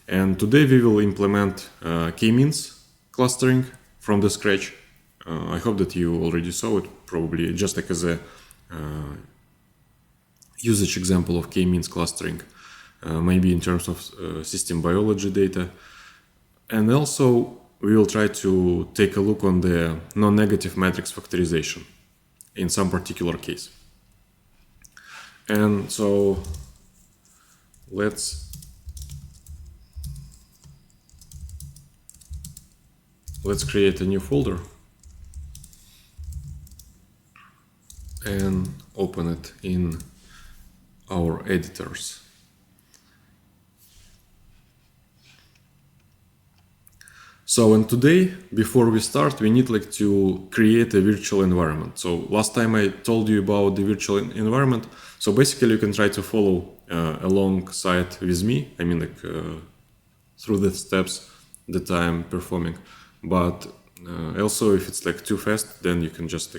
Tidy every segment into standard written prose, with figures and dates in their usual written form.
And today we will implement k-means clustering from the scratch. I hope that you already saw it, probably just like as a usage example of k-means clustering, maybe in terms of system biology data. And also we will try to take a look on the non-negative matrix factorization in some particular case. And so let's create a new folder and open it in our editors. So, and today, before we start, we need to create a virtual environment. So last time I told you about the virtual environment. So basically you can try to follow alongside with me. I mean through the steps that I'm performing. But also if it's too fast, then you can just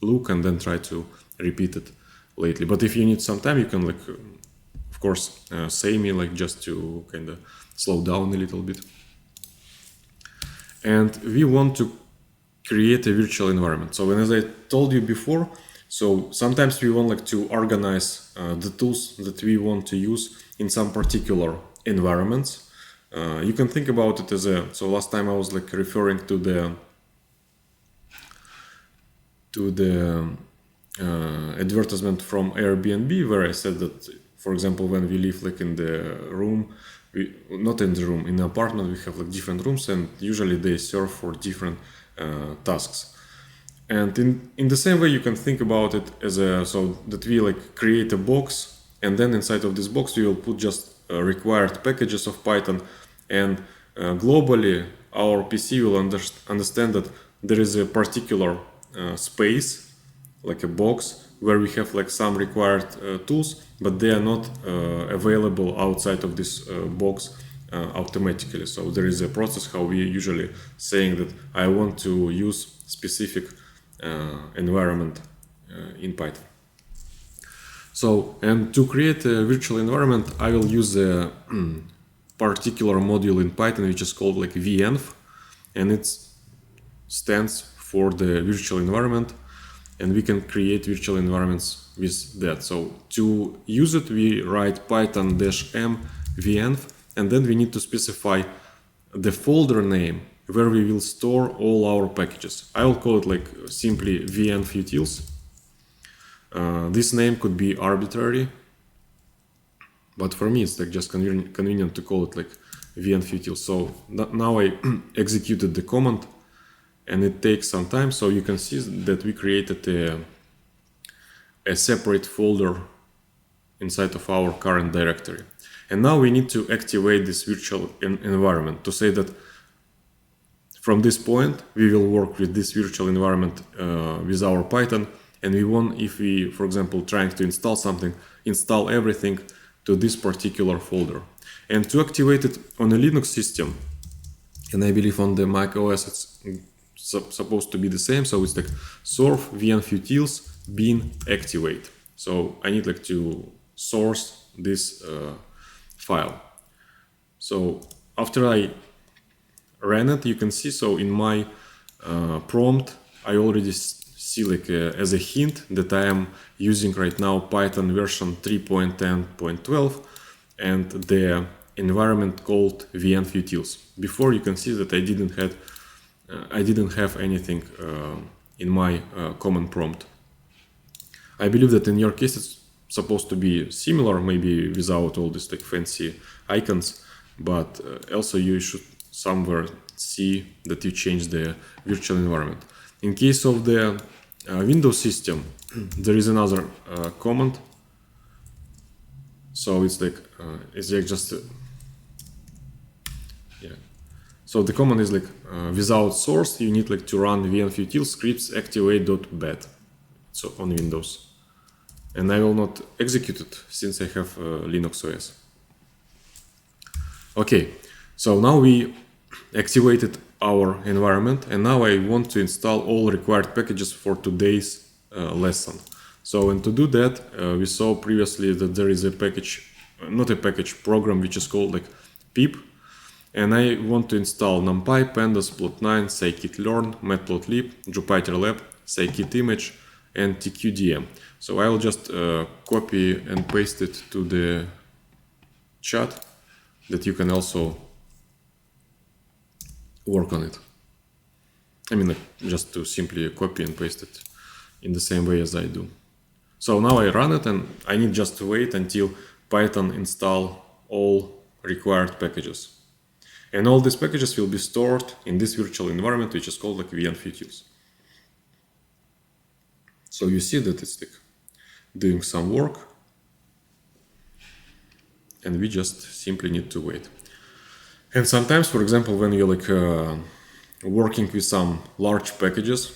look and then try to repeat it lately. But if you need some time, you can of course say me just to kind of slow down a little bit. And we want to create a virtual environment. So as I told you before, so sometimes we want to organize the tools that we want to use in some particular environments. You can think about it as so last time I was referring to the advertisement from Airbnb, where I said that, for example, when we live in the room, not in the room, in the apartment, we have different rooms, and usually they serve for different tasks. And in the same way, you can think about it as so that we create a box, and then inside of this box we will put just required packages of Python, and globally our PC will understand that there is a particular space, like a box, where we have some required tools, but they are not available outside of this box automatically. So there is a process how we usually saying that I want to use specific environment in Python. So, and to create a virtual environment, I will use a particular module in Python which is called venv, and it stands for the virtual environment. And we can create virtual environments with that. So to use it, we write python -m venv, and then we need to specify the folder name where we will store all our packages. I will call it simply venv-utils. This name could be arbitrary, but for me it's just convenient to call it venv-utils. So now I executed the command, and it takes some time. So you can see that we created a separate folder inside of our current directory. And now we need to activate this virtual environment to say that from this point we will work with this virtual environment with our Python, and we want, if we, for example, trying to install something, install everything to this particular folder. And to activate it on a Linux system, and I believe on the Mac OS it's supposed to be the same, so it's surf venv-utils bin activate. So I need to source this file. So after I ran it, you can see, so in my prompt I already see as a hint that I am using right now Python version 3.10.12 and the environment called venv-utils. Before, you can see that I didn't have anything in my command prompt. I believe that in your case it's supposed to be similar, maybe without all these fancy icons, but also you should somewhere see that you change the virtual environment. In case of the Windows system, there is another command. So it's just so the command is without source, you need to run venv-utils scripts activate.bat. So on Windows, and I will not execute it since I have Linux OS. Okay, so now we activated our environment, and now I want to install all required packages for today's lesson. So, and to do that, we saw previously that there is a package not a package, program which is called like pip, and I want to install NumPy, Pandas, Plot9, scikit-learn, Matplotlib, JupyterLab, scikit-image, and TQDM. So I'll just copy and paste it to the chat that you can also work on it. I mean, like, just to simply copy and paste it in the same way as I do. So now I run it, and I need just to wait until Python install all required packages. And all these packages will be stored in this virtual environment, which is called like venfutils. So you see that it's like doing some work, and we just simply need to wait. And sometimes, for example, when you're like working with some large packages,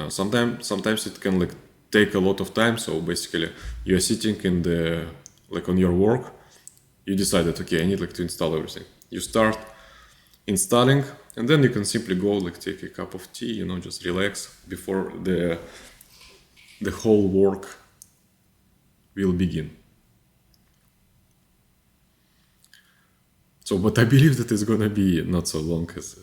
sometimes it can like take a lot of time. So basically, you're sitting in the like on your work, you decided, okay, I need like to install everything. You start installing, and then you can simply go like take a cup of tea, you know, just relax before the whole work will begin. So, but I believe that it's gonna be not so long as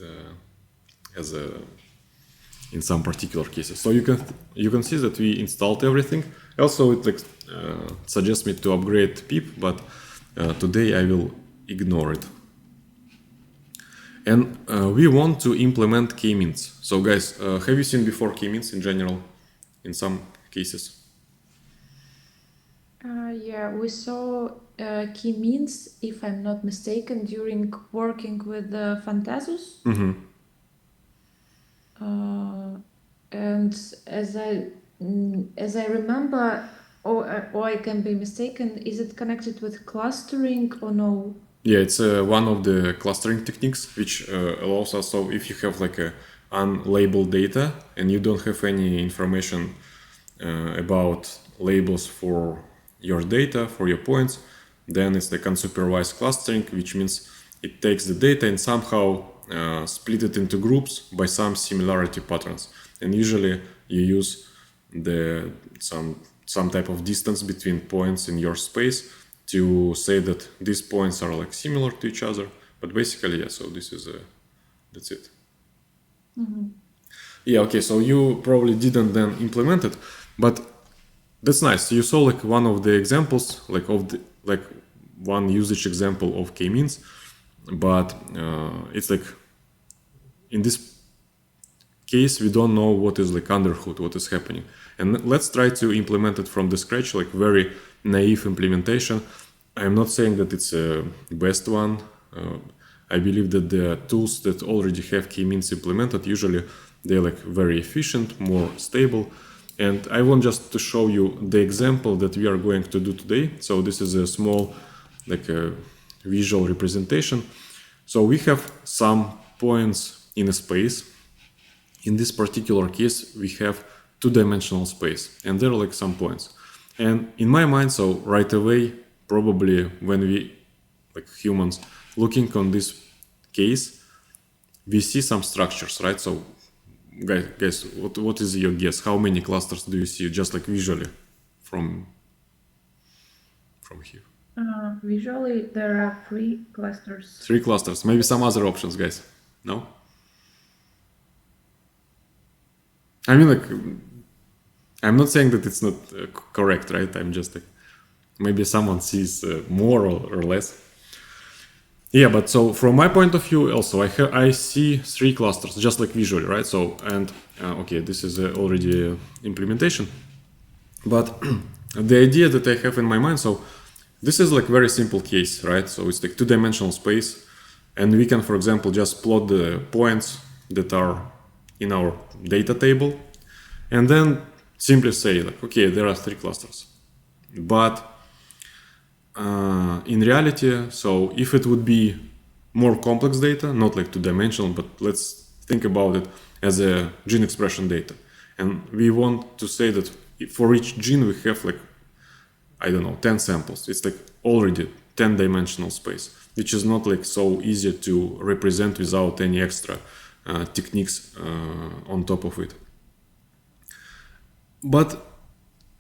in some particular cases. So you can see that we installed everything. Also, it like suggests me to upgrade pip, but today I will ignore it. And we want to implement k-means. So guys, have you seen before k-means in general in some cases? Yeah, we saw k-means, if I'm not mistaken, during working with Fantasus. Mm-hmm. And as I remember, or I can be mistaken, is it connected with clustering or no? Yeah, it's one of the clustering techniques which allows us. So if you have like a unlabeled data and you don't have any information about labels for your data, for your points, then it's like unsupervised clustering, which means it takes the data and somehow split it into groups by some similarity patterns. And usually you use some type of distance between points in your space to say that these points are like similar to each other. But basically, yeah, so this is that's it. Mm-hmm. Yeah, okay, so you probably didn't then implement it, but that's nice. You saw like one of the examples, like of the like one usage example of k-means, but it's like in this case we don't know what is like underhood, what is happening, and let's try to implement it from the scratch, like very naive implementation. I'm not saying that it's a best one. I believe that the tools that already have k-means implemented, usually they're like very efficient, more stable. And I want just to show you the example that we are going to do today. So this is a small like a visual representation. So we have some points in a space. In this particular case, we have two-dimensional space, and there are like some points. And in my mind, so right away, probably when we, like humans, looking on this case, we see some structures, right? So guys, what is your guess? How many clusters do you see just like visually from here? Visually, there are 3 clusters. 3 clusters. Maybe some other options, guys. No? I mean, like, I'm not saying that it's not correct, right? I'm just like, maybe someone sees more or less. Yeah, but so from my point of view, also I see 3 clusters, just like visually, right? So, and okay, this is already implementation, but the idea that I have in my mind, so this is like very simple case, right? So it's like two-dimensional space, and we can, for example, just plot the points that are in our data table, and then simply say like, okay, there are 3 clusters, but in reality, so if it would be more complex data, not like two-dimensional, but let's think about it as a gene expression data. And we want to say that for each gene we have like, I don't know, 10 samples. It's like already 10-dimensional space, which is not like so easy to represent without any extra techniques on top of it. But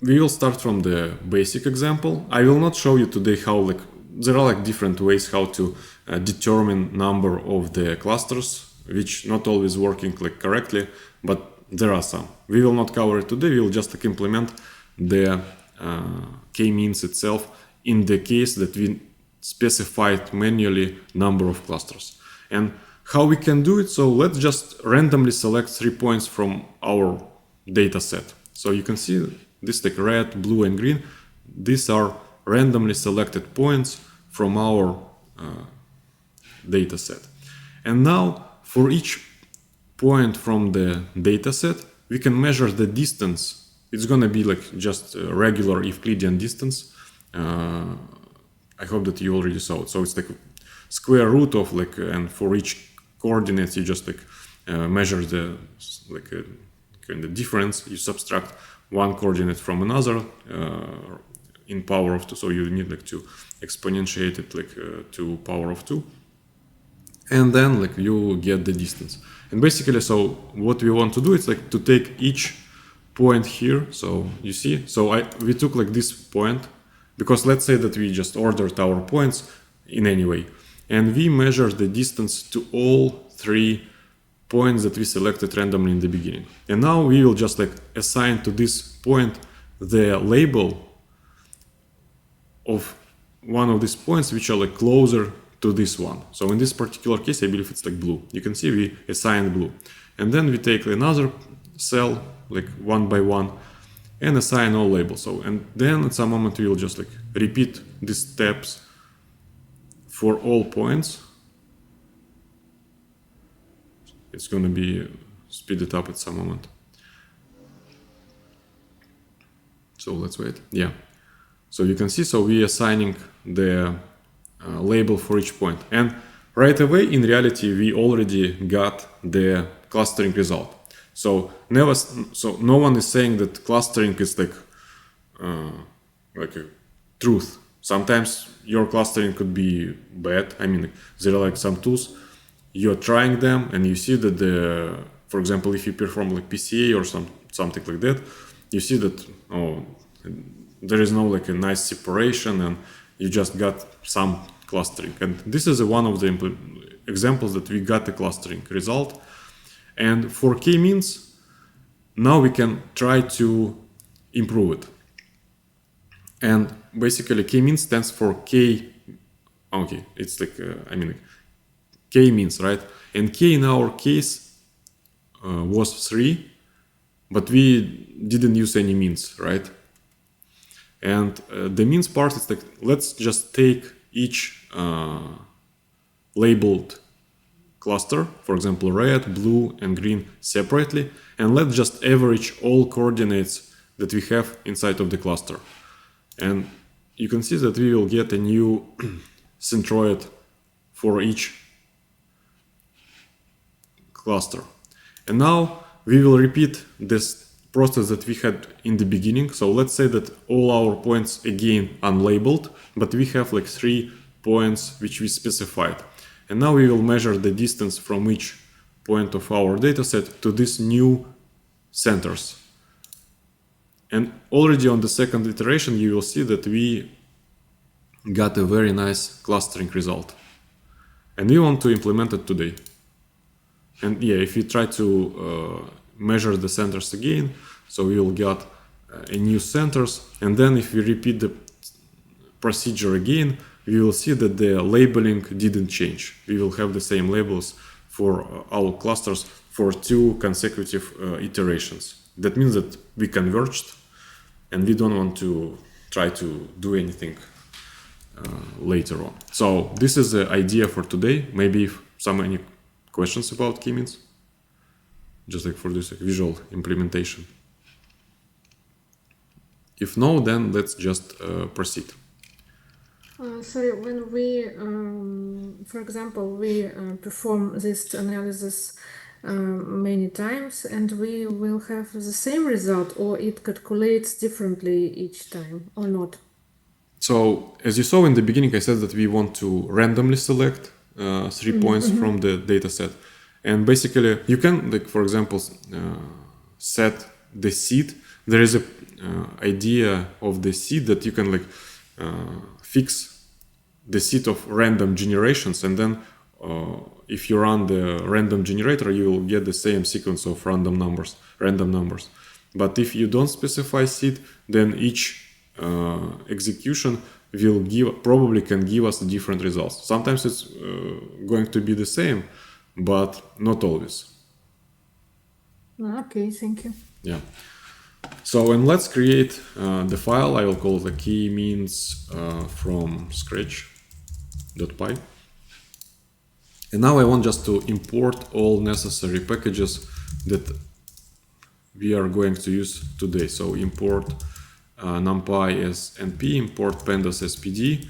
we will start from the basic example. I will not show you today how like there are like different ways how to determine number of the clusters, which not always working like correctly, but there are some. We will not cover it today. We will just like implement the k-means itself in the case that we specified manually number of clusters. And how we can do it? So let's just randomly select 3 points from our data set. So you can see this like red, blue, and green. These are randomly selected points from our data set. And now for each point from the data set, we can measure the distance. It's gonna be like just a regular Euclidean distance. I hope that you already saw it. So it's like square root of like, and for each coordinates you just like measure the like kind of difference. You subtract one coordinate from another in power of 2. So you need like to exponentiate it like to power of 2, and then like you get the distance. And basically, so what we want to do is like to take each point here. So you see, so we took like this point, because let's say that we just ordered our points in any way, and we measure the distance to all 3 points that we selected randomly in the beginning. And now we will just like assign to this point the label of one of these points which are like closer to this one. So in this particular case, I believe it's like blue. You can see we assigned blue. And then we take another cell, like one by one, and assign all labels. So, and then at some moment we will just like repeat these steps for all points. It's going to be speeded up at some moment. So let's wait. Yeah. So you can see, so we are assigning the label for each point. And right away, in reality, we already got the clustering result. So no one is saying that clustering is like a truth. Sometimes your clustering could be bad. I mean, there are like some tools, you're trying them and you see that for example, if you perform like PCA or something like that, you see that, oh, there is no like a nice separation and you just got some clustering. And this is one of the examples that we got the clustering result. And for k-means, now we can try to improve it. And basically k-means stands for k, okay, it's like, k-means, right? And k in our case was 3, but we didn't use any means, right? And the means part is like, let's just take each labeled cluster, for example, red, blue, and green separately, and let's just average all coordinates that we have inside of the cluster. And you can see that we will get a new centroid for each cluster. And now we will repeat this process that we had in the beginning. So let's say that all our points again unlabeled, but we have like 3 points which we specified. And now we will measure the distance from each point of our dataset to these new centers. And already on the second iteration, you will see that we got a very nice clustering result. And we want to implement it today. And yeah, if we try to measure the centers again, so we will get a new centers. And then if we repeat the procedure again, we will see that the labeling didn't change. We will have the same labels for our clusters for 2 consecutive iterations. That means that we converged, and we don't want to try to do anything later on. So this is the idea for today. Maybe if any questions about k-means, just like for this visual implementation. If no, then let's just proceed. Sorry, when we, for example, we perform this analysis many times, and we will have the same result, or it calculates differently each time, or not? So, as you saw in the beginning, I said that we want to randomly select 3 points from the data set. And basically, you can, like, for example, set the seed. There is a idea of the seed that you can like fix the set of random generations, and then if you run the random generator, you will get the same sequence of random numbers. But if you don't specify seed, then each execution will probably can give us different results. Sometimes it's going to be the same, but not always. Okay, thank you. Yeah. So, and let's create the file. I will call the key means from scratch.py. And now I want just to import all necessary packages that we are going to use today. So import numpy as np, import pandas as pd,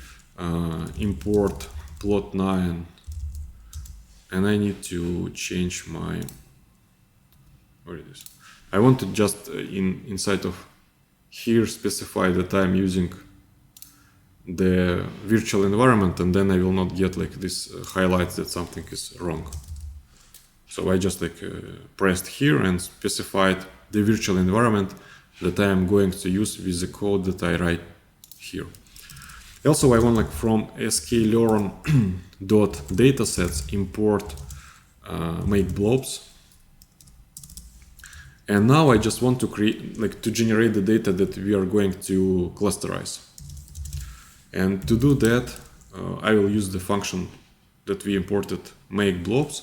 import plot9, and I need to change my, where it is? I want to just inside of here specify that I'm using the virtual environment, and then I will not get like this highlights that something is wrong. So I just like pressed here and specified the virtual environment that I am going to use with the code that I write here. Also, I want like from sklearn.datasets import make blobs. And now I just want to create, like, to generate the data that we are going to clusterize. And to do that, I will use the function that we imported, make blobs.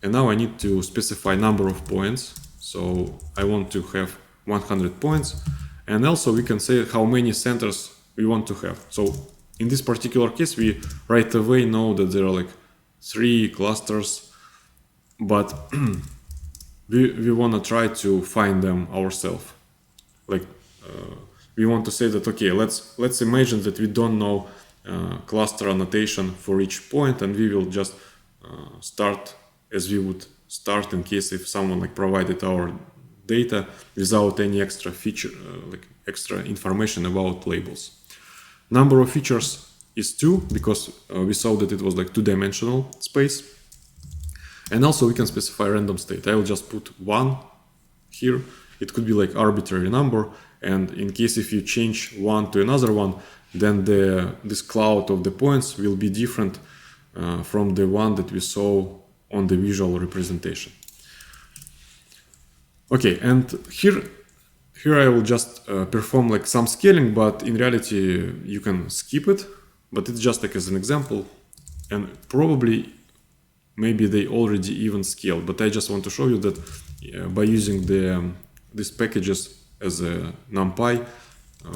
And now I need to specify number of points. So I want to have 100 points. And also we can say how many centers we want to have. So in this particular case, we right away know that there are like 3 clusters, but we want to try to find them ourselves. Like we want to say that, okay, let's imagine that we don't know cluster annotation for each point, and we will just start as we would start in case if someone like provided our data without any extra feature, like extra information about labels. Number of features is 2 because we saw that it was like 2-dimensional space. And also we can specify random state. I will just put 1 here. It could be like arbitrary number. And in case if you change one to another one, then this cloud of the points will be different from the one that we saw on the visual representation. Okay, and here I will just perform like some scaling, but in reality you can skip it. But it's just like as an example, and probably maybe they already even scaled, but I just want to show you that by using these packages as a NumPy,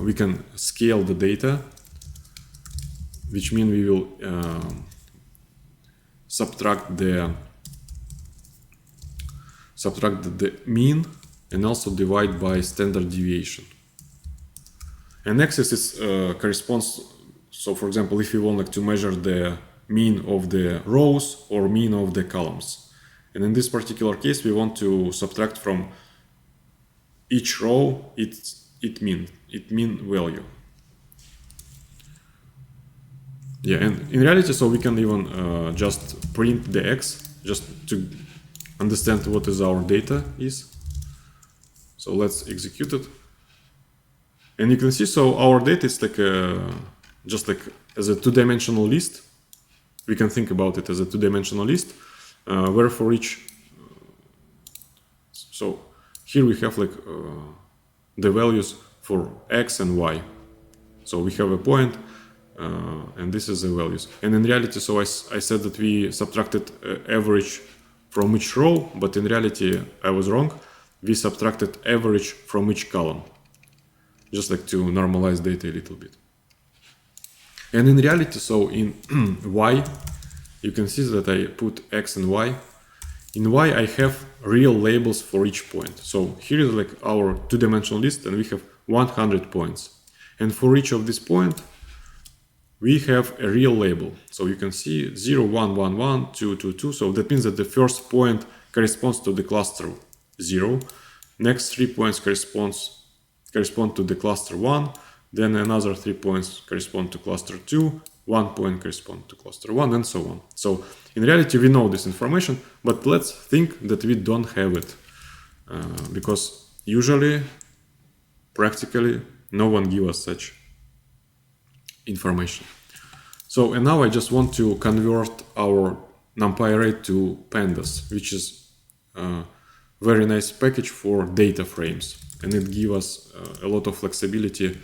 we can scale the data, which means we will subtract the mean and also divide by standard deviation. And axis is corresponds. So, for example, if you want like to measure the mean of the rows or mean of the columns, and in this particular case, we want to subtract from each row its mean value. Yeah, and in reality, so we can even just print the x just to understand what is our data is. So let's execute it, and you can see so our data is like just like as a 2-dimensional list. We can think about it as a 2-dimensional list where for each. So here we have like the values for x and y. So we have a point, and this is the values. And in reality, so I said that we subtracted average from each row, but in reality I was wrong. We subtracted average from each column, just like to normalize data a little bit. And in reality, so in y, you can see that I put x and y. In y, I have real labels for each point. So here is like our 2-dimensional list, and we have 100 points. And for each of this point, we have a real label. So you can see 0, 1, 1, 1, 2, 2, 2. So that means that the first point corresponds to the cluster 0. Next 3 points correspond to the cluster 1. Then another 3 points correspond to cluster 2. 1 point corresponds to cluster 1, and so on. So in reality, we know this information, but let's think that we don't have it. Because usually, practically, no one gives us such information. So, and now I just want to convert our NumPy array to pandas, which is a very nice package for data frames. And it gives us a lot of flexibility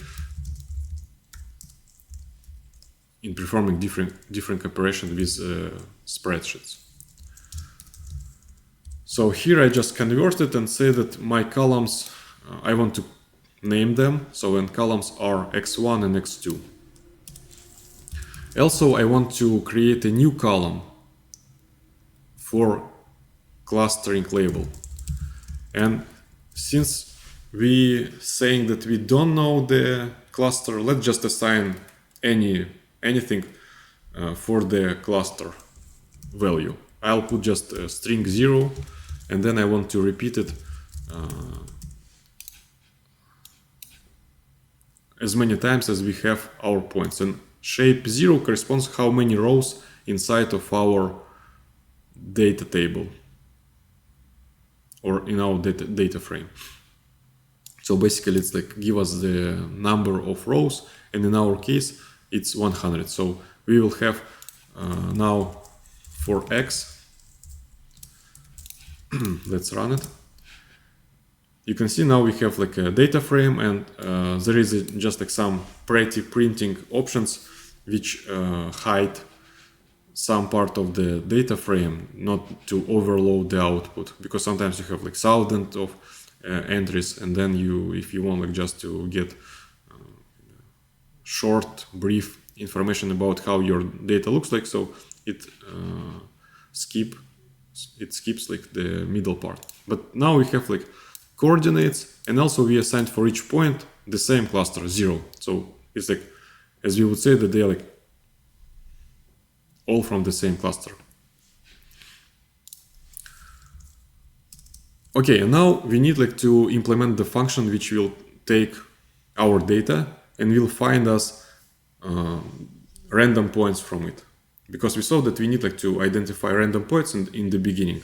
in performing different operations with spreadsheets. So here I just converted and say that my columns, I want to name them. So when columns are x1 and x2. Also, I want to create a new column for clustering label. And since we saying that we don't know the cluster, let's just assign anything for the cluster value. I'll put just a string 0, and then I want to repeat it as many times as we have our points. And shape 0 corresponds how many rows inside of our data table or in our data frame. So basically it's like give us the number of rows, and in our case it's 100. So we will have now for x, let's run it. You can see now we have like a data frame, and there is just like some pretty printing options which hide some part of the data frame, not to overload the output, because sometimes you have like thousands of entries, and then if you want like just to get short, brief information about how your data looks like, so it skips like the middle part. But now we have like coordinates, and also we assigned for each point the same cluster 0. So it's like, as we would say, that they are like all from the same cluster. Okay, and now we need like to implement the function which will take our data and will find us random points from it, because we saw that we need like to identify random points in the beginning.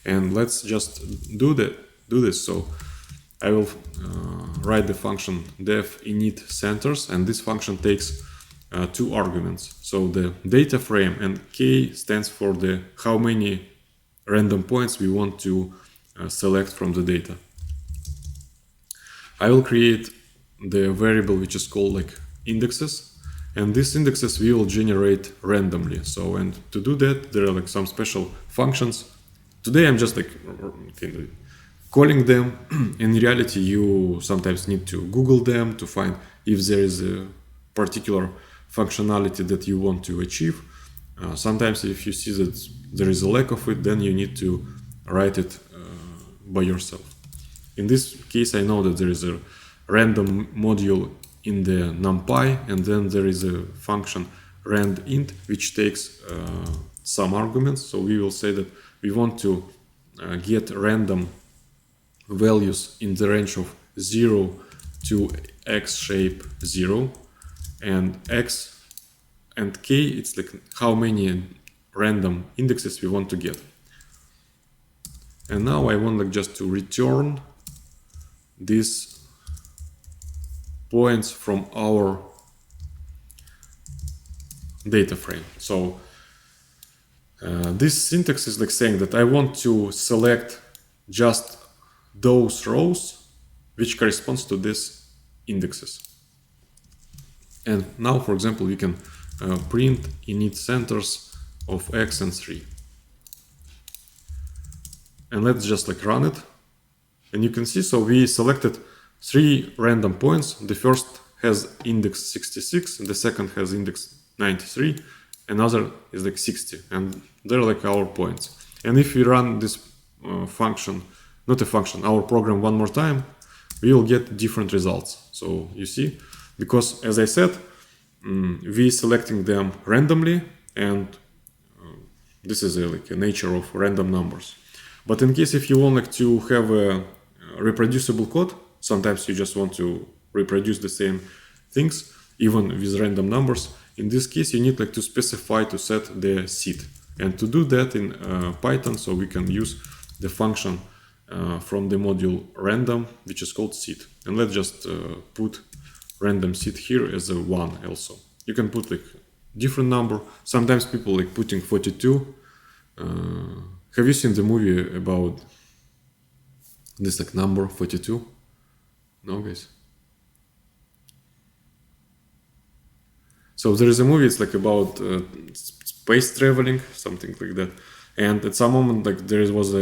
And let's just do this. So I will write the function def init centers, and this function takes 2 arguments. So the data frame, and k stands for the how many random points we want to select from the data. I will create the variable which is called like indexes, and these indexes we will generate randomly. So, and to do that there are like some special functions. Today I'm just like calling them. In reality you sometimes need to Google them to find if there is a particular functionality that you want to achieve. Sometimes if you see that there is a lack of it, then you need to write it by yourself. In this case I know that there is a random module in the NumPy, and then there is a function randint which takes some arguments. So we will say that we want to get random values in the range of 0 to x shape 0, and x and k, it's like how many random indexes we want to get. And now I want like just to return these points from our data frame. So this syntax is like saying that I want to select just those rows which corresponds to these indexes. And now, for example, we can print init centers of x and 3. And let's just like run it. And you can see, so we selected 3 random points. The first has index 66, the second has index 93, another is like 60, and they're like our points. And if we run this function, not a function, our program one more time, we will get different results. So you see, because as I said, we selecting them randomly, and this is like a nature of random numbers. But in case if you want like to have a reproducible code, sometimes you just want to reproduce the same things even with random numbers. In this case you need like to specify to set the seed, and to do that in Python, so we can use the function from the module random, which is called seed. And let's just put random seed here as a 1 also. You can put like different number. Sometimes people like putting 42. Have you seen the movie about this like number 42? No, guys. So there is a movie. It's like about space traveling, something like that. And at some moment, like there was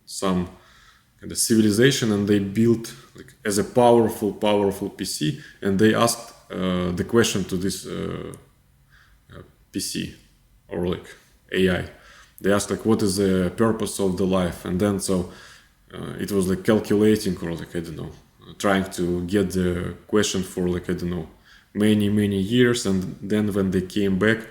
some kind of civilization, and they built like as a powerful PC, and they asked the question to this PC or like AI. They asked like, what is the purpose of the life? And then it was like calculating, or like, I don't know, trying to get the question for like, I don't know, many years. And then when they came back,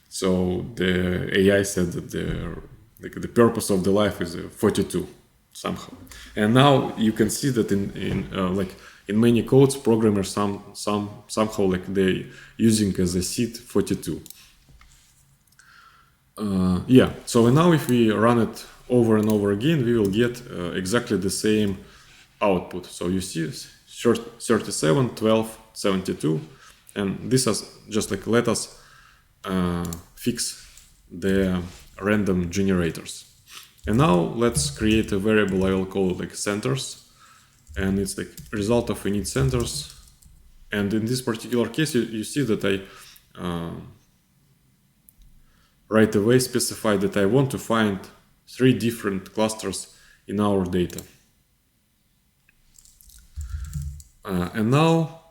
so the AI said that the purpose of the life is 42 somehow. And now you can see that in many codes, programmers somehow like they using as a seed 42. Yeah, so now if we run it over and over again, we will get exactly the same output. So you see 37, 12, 72, and this has just like let us fix the random generators. And now let's create a variable I will call it like centers, and it's like result of init centers. And in this particular case, you see that I right away specify that I want to find 3 different clusters in our data. And now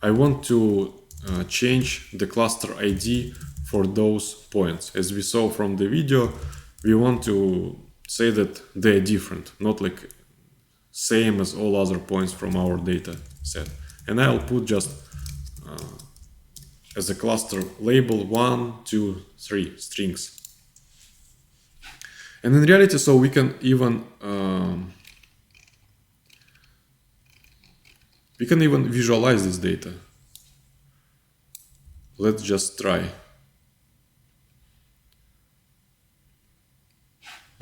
I want to change the cluster ID for those points. As we saw from the video, we want to say that they're different, not like same as all other points from our data set. And I'll put just as a cluster label 1, 2, 3 strings. And in reality, so we can even visualize this data. Let's just try.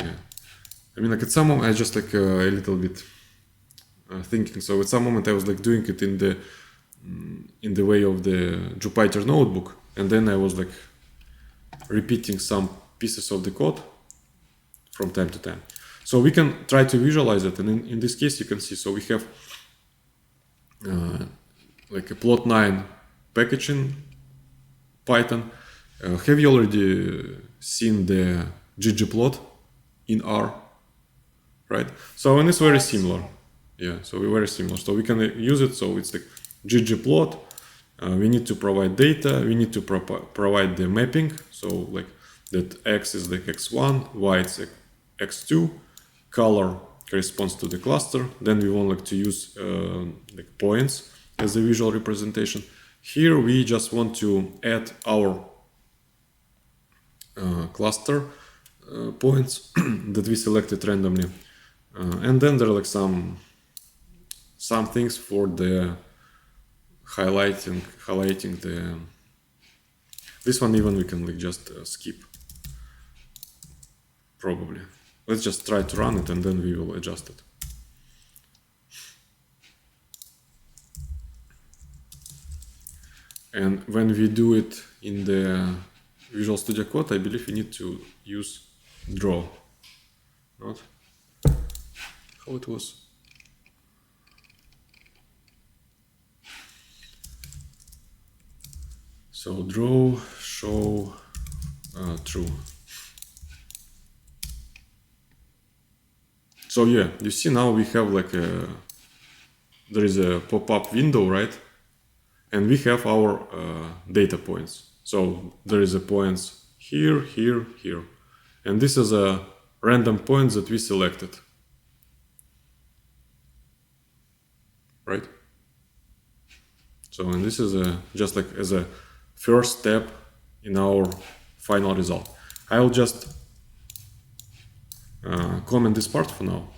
Yeah, I mean, like at some moment I just like a little bit thinking. So at some moment I was like doing it in the way of the Jupyter notebook, and then I was like repeating some pieces of the code from time to time. So we can try to visualize it, and in this case you can see, so we have like a plot9 package in Python. Have you already seen the ggplot in R? Right? So, and it's very similar. Yeah, so we're very similar. So we can use it. So it's like ggplot. We need to provide data. We need to provide the mapping. So like that x is like x1, y is like x2, color corresponds to the cluster. Then we want like to use like points as a visual representation. Here we just want to add our cluster points that we selected randomly, and then there are like some things for the highlighting the. This one even we can like just skip. Probably. Let's just try to run it and then we will adjust it. And when we do it in the Visual Studio Code, I believe we need to use draw. Not how it was. So draw, show, true. So yeah, you see now we have like there is a pop-up window, right? And we have our data points. So there is a points here, here, here. And this is a random points that we selected. Right? So, and this is just like as a first step in our final result. I will just comment this part for now.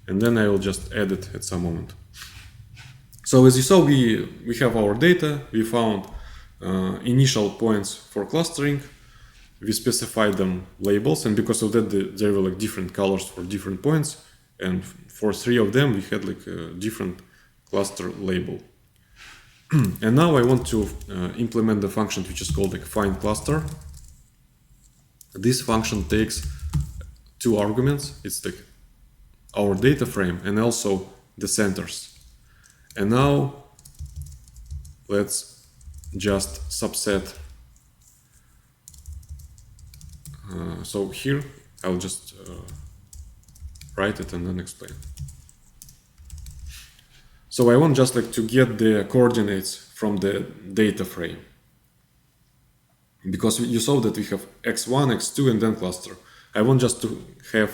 And then I will just edit at some moment. So as you saw, we have our data, we found initial points for clustering, we specified them labels, and because of that there were like different colors for different points, and for 3 of them we had like different cluster label. And now I want to implement the function which is called like find cluster. This function takes two arguments. It's like our data frame and also the centers. And now let's just subset. So here I'll just write it and then explain. So I want just like to get the coordinates from the data frame, because you saw that we have x1, x2 and then cluster. I want just to have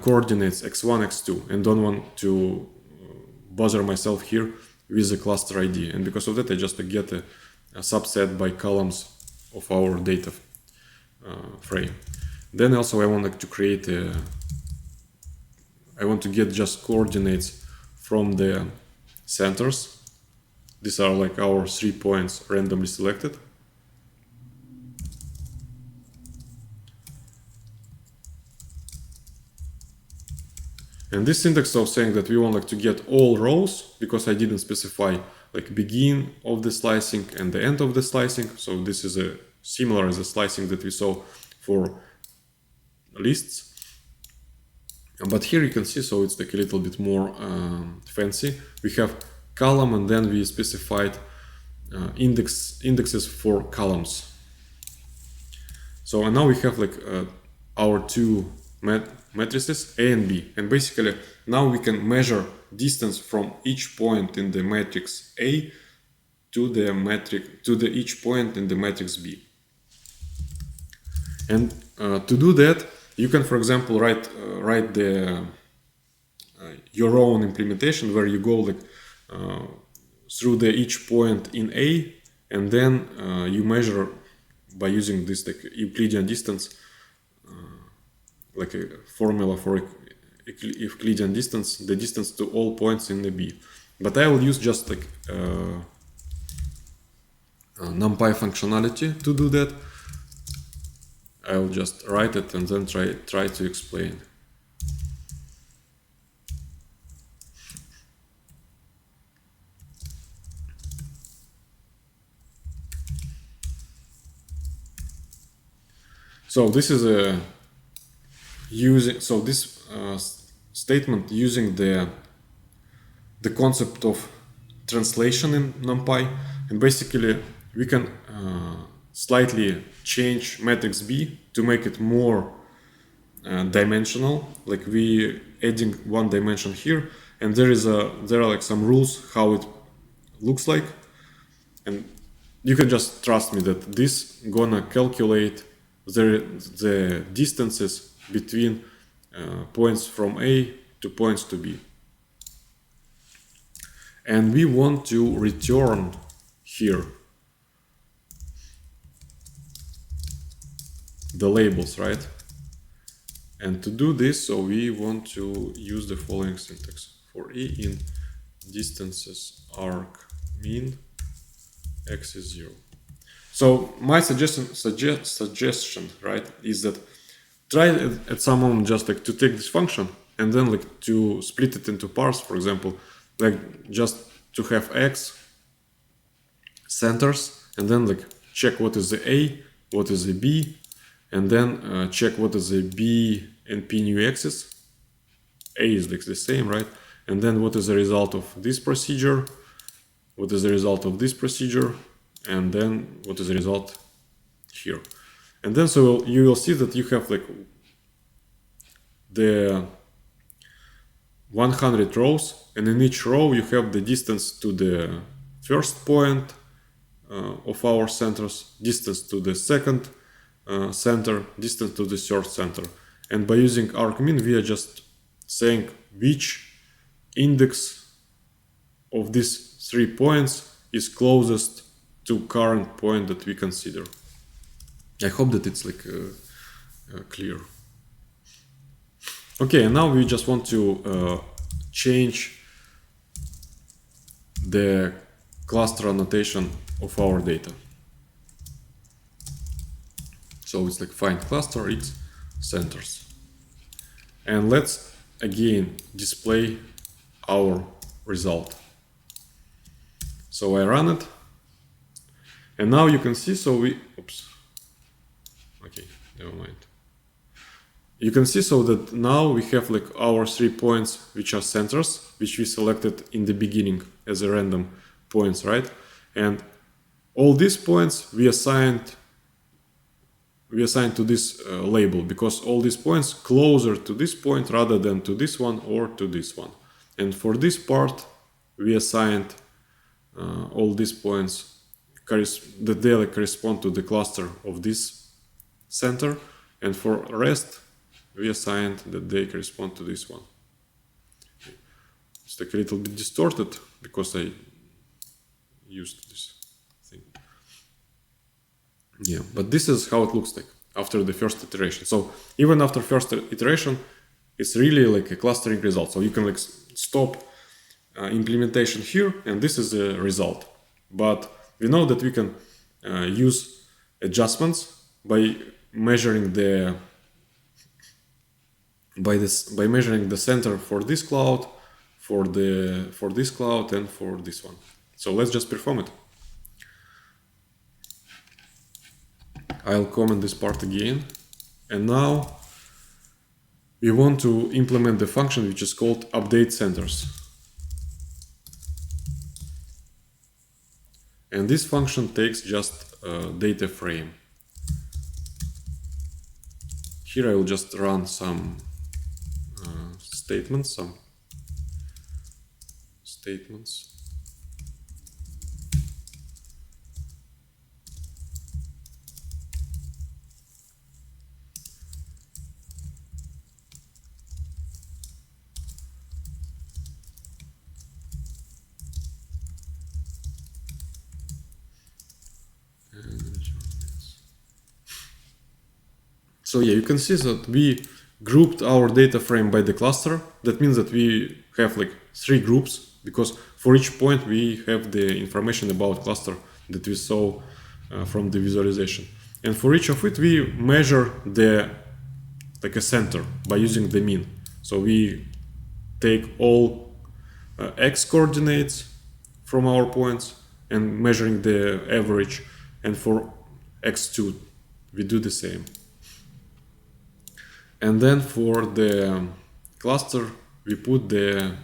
coordinates x1, x2 and don't want to bother myself here with the cluster ID. And because of that I just get a subset by columns of our data frame. Then also I want like to create I want to get just coordinates from the centers. These are like our 3 points randomly selected. And this syntax of saying that we want like to get all rows, because I didn't specify like begin of the slicing and the end of the slicing. So this is a similar as the slicing that we saw for lists. But here you can see, so it's like a little bit more fancy. We have column and then we specified indexes for columns. So and now we have like our two matrices A and B, and basically now we can measure distance from each point in the matrix A to the each point in the matrix B. And to do that, you can, for example, write the your own implementation where you go like through the each point in A, and then you measure by using this like Euclidean distance, like a formula for Euclidean distance, the distance to all points in the B. But I will use just like NumPy functionality to do that. I'll just write it and then try to explain. So this is a this statement using the concept of translation in NumPy, and basically we can slightly change matrix B to make it more dimensional. Like we adding one dimension here, and there are like some rules how it looks like, and you can just trust me that this gonna calculate the distances between points from A to points to B. And we want to return here the labels, right? And to do this, so we want to use the following syntax. For E in distances arc mean x is 0. So my suggestion, right, is that try at some moment just like to take this function and then like to split it into parts, for example, like just to have x centers, and then like check what is the A, what is the B, and then check what is the B and P new axis. A is like the same, right? And then what is the result of this procedure, what is the result of this procedure, and then what is the result here. And then so you will see that you have like the 100 rows, and in each row you have the distance to the first point of our centers, distance to the second center, distance to the third center. And by using arcmin, we are just saying which index of these 3 points is closest to current point that we consider. I hope that it's like clear. Okay, and now we just want to change the cluster annotation of our data. So it's like find cluster x centers. And let's again display our result. So I run it, and now you can see, so we, oops, okay, never mind. You can see so that now we have like our 3 points which are centers, which we selected in the beginning as a random points, right? And all these points we assigned to this label, because all these points closer to this point rather than to this one or to this one. And for this part we assigned all these points that they like correspond to the cluster of this center, and for rest we assigned that they correspond to this one. It's like a little bit distorted because I used this thing. Yeah, but this is how it looks like after the first iteration. So even after first iteration, it's really like a clustering result. So you can like stop implementation here, and this is the result. But we know that we can use adjustments by measuring the measuring the center for this cloud, for this cloud, and for this one. So let's just perform it. I'll comment this part again, and now we want to implement the function which is called update centers. And this function takes just a data frame. Here I will just run some statements. So yeah, you can see that we grouped our data frame by the cluster. That means that we have like 3 groups, because for each point we have the information about cluster that we saw from the visualization. And for each of it we measure like a center by using the mean. So we take all x coordinates from our points and measuring the average, and for x2 we do the same. And then for the cluster we put the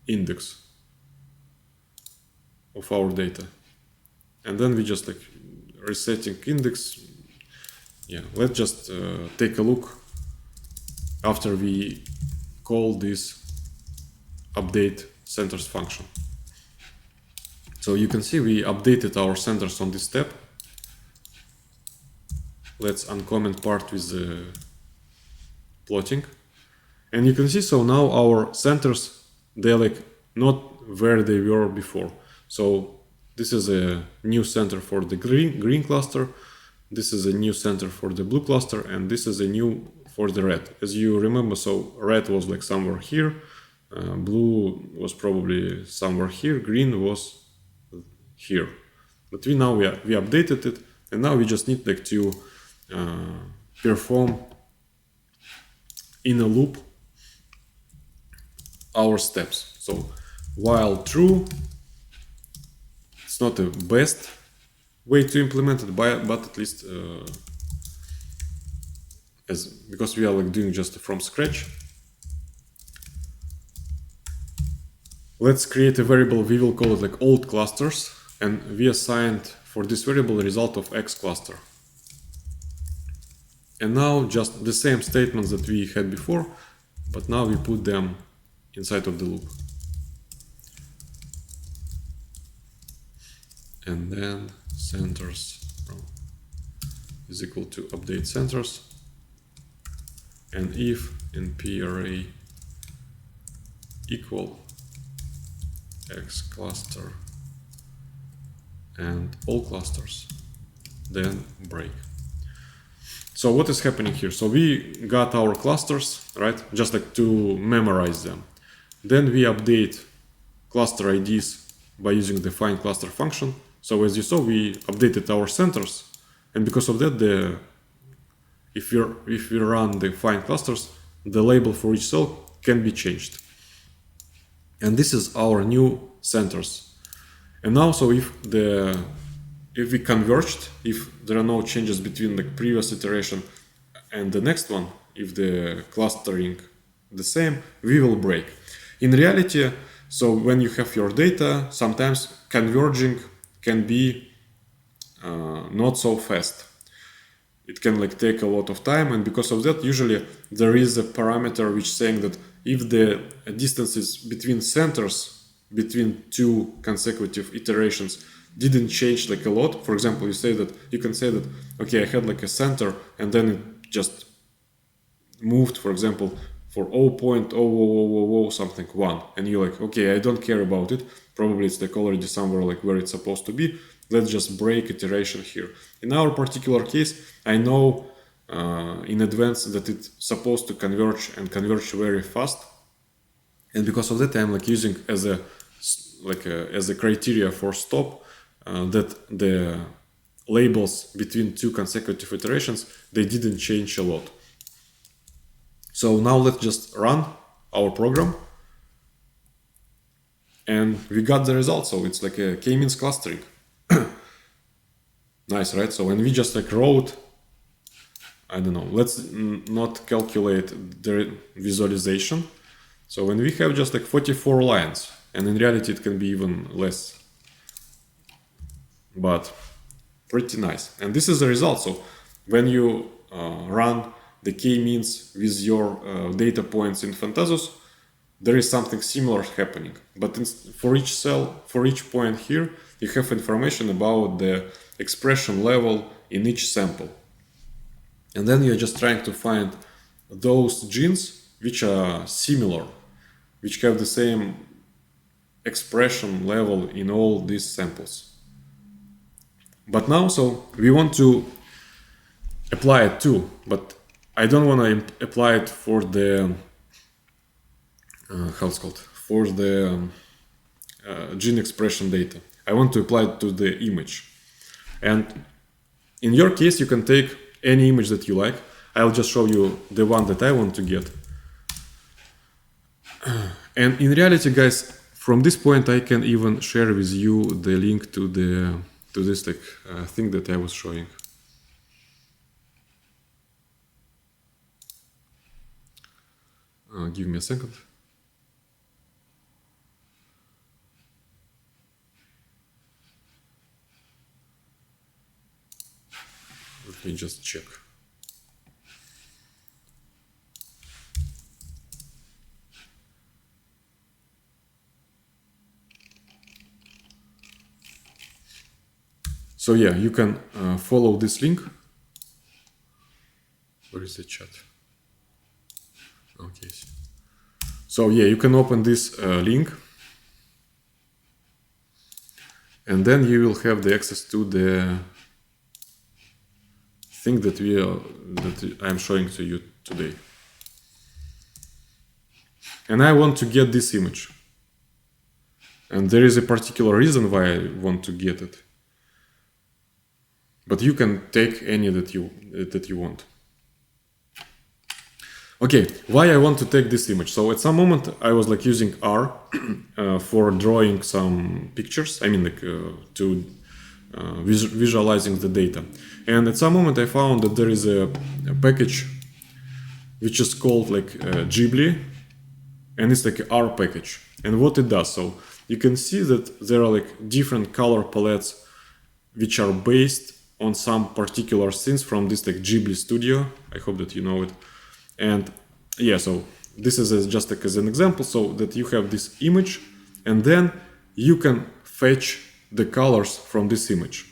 index of our data, and then we just like resetting index. Yeah, let's just take a look after we call this update centers function. So you can see we updated our centers on this step. Let's uncomment part with the plotting, and you can see, so now our centers, they're like not where they were before. So this is a new center for the green cluster, this is a new center for the blue cluster, and this is a new for the red. As you remember, so red was like somewhere here, blue was probably somewhere here, green was here. But we updated it, and now we just need like to perform in a loop our steps. So while true, it's not the best way to implement it, but at least because we are like doing just from scratch. Let's create a variable. We will call it like old clusters, and we assigned for this variable the result of x cluster. And now just the same statements that we had before, but now we put them inside of the loop. And then centers is equal to update centers, and if in p-array equal x cluster and all clusters, then break. So what is happening here? So we got our clusters, right? Just like to memorize them. Then we update cluster IDs by using the find cluster function. So as you saw, we updated our centers, and because of that, if we run the find clusters, the label for each cell can be changed. And this is our new centers. And now, so if we converged, if there are no changes between the previous iteration and the next one, if the clustering the same, we will break. In reality, so when you have your data, sometimes converging can be not so fast. It can like take a lot of time, and because of that, usually there is a parameter which saying that if the distances between centers between two consecutive iterations didn't change like a lot. For example, you can say that okay, I had like a center and then it just moved, for example, for 0.0000 something 1, and you're like, okay, I don't care about it. Probably it's like already somewhere like where it's supposed to be. Let's just break iteration here. In our particular case, I know in advance that it's supposed to converge and converge very fast, and because of that, I'm like using as a criteria for stop that the labels between two consecutive iterations, they didn't change a lot. So now let's just run our program, and we got the result. So it's like a k-means clustering. Nice, right? So when we just like wrote, I don't know, let's not calculate the visualization. So when we have just like 44 lines, and in reality it can be even less, but pretty nice. And this is the result. So when you run the k-means with your data points in Fantazos, there is something similar happening. But for each cell, for each point here, you have information about the expression level in each sample. And then you're just trying to find those genes which are similar, which have the same expression level in all these samples. But now, so we want to apply it too, but I don't want to apply it for the for the gene expression data. I want to apply it to the image. And in your case, you can take any image that you like. I'll just show you the one that I want to get. And in reality, guys, from this point, I can even share with you the link to this thing that I was showing. Give me a second. Let me just check. So yeah, you can follow this link. Where is the chat? Okay. So yeah, you can open this link, and then you will have the access to the thing that I'm showing to you today. And I want to get this image, and there is a particular reason why I want to get it. But you can take any that you want. Okay, why I want to take this image? So at some moment I was like using R for drawing some pictures. I mean, like to visualizing the data. And at some moment I found that there is a package which is called like Ghibli, and it's like an R package. And what it does, so you can see that there are like different color palettes which are based on some particular scenes from this like Ghibli studio. I hope that you know it. And yeah, so this is just like as an example, so that you have this image, and then you can fetch the colors from this image.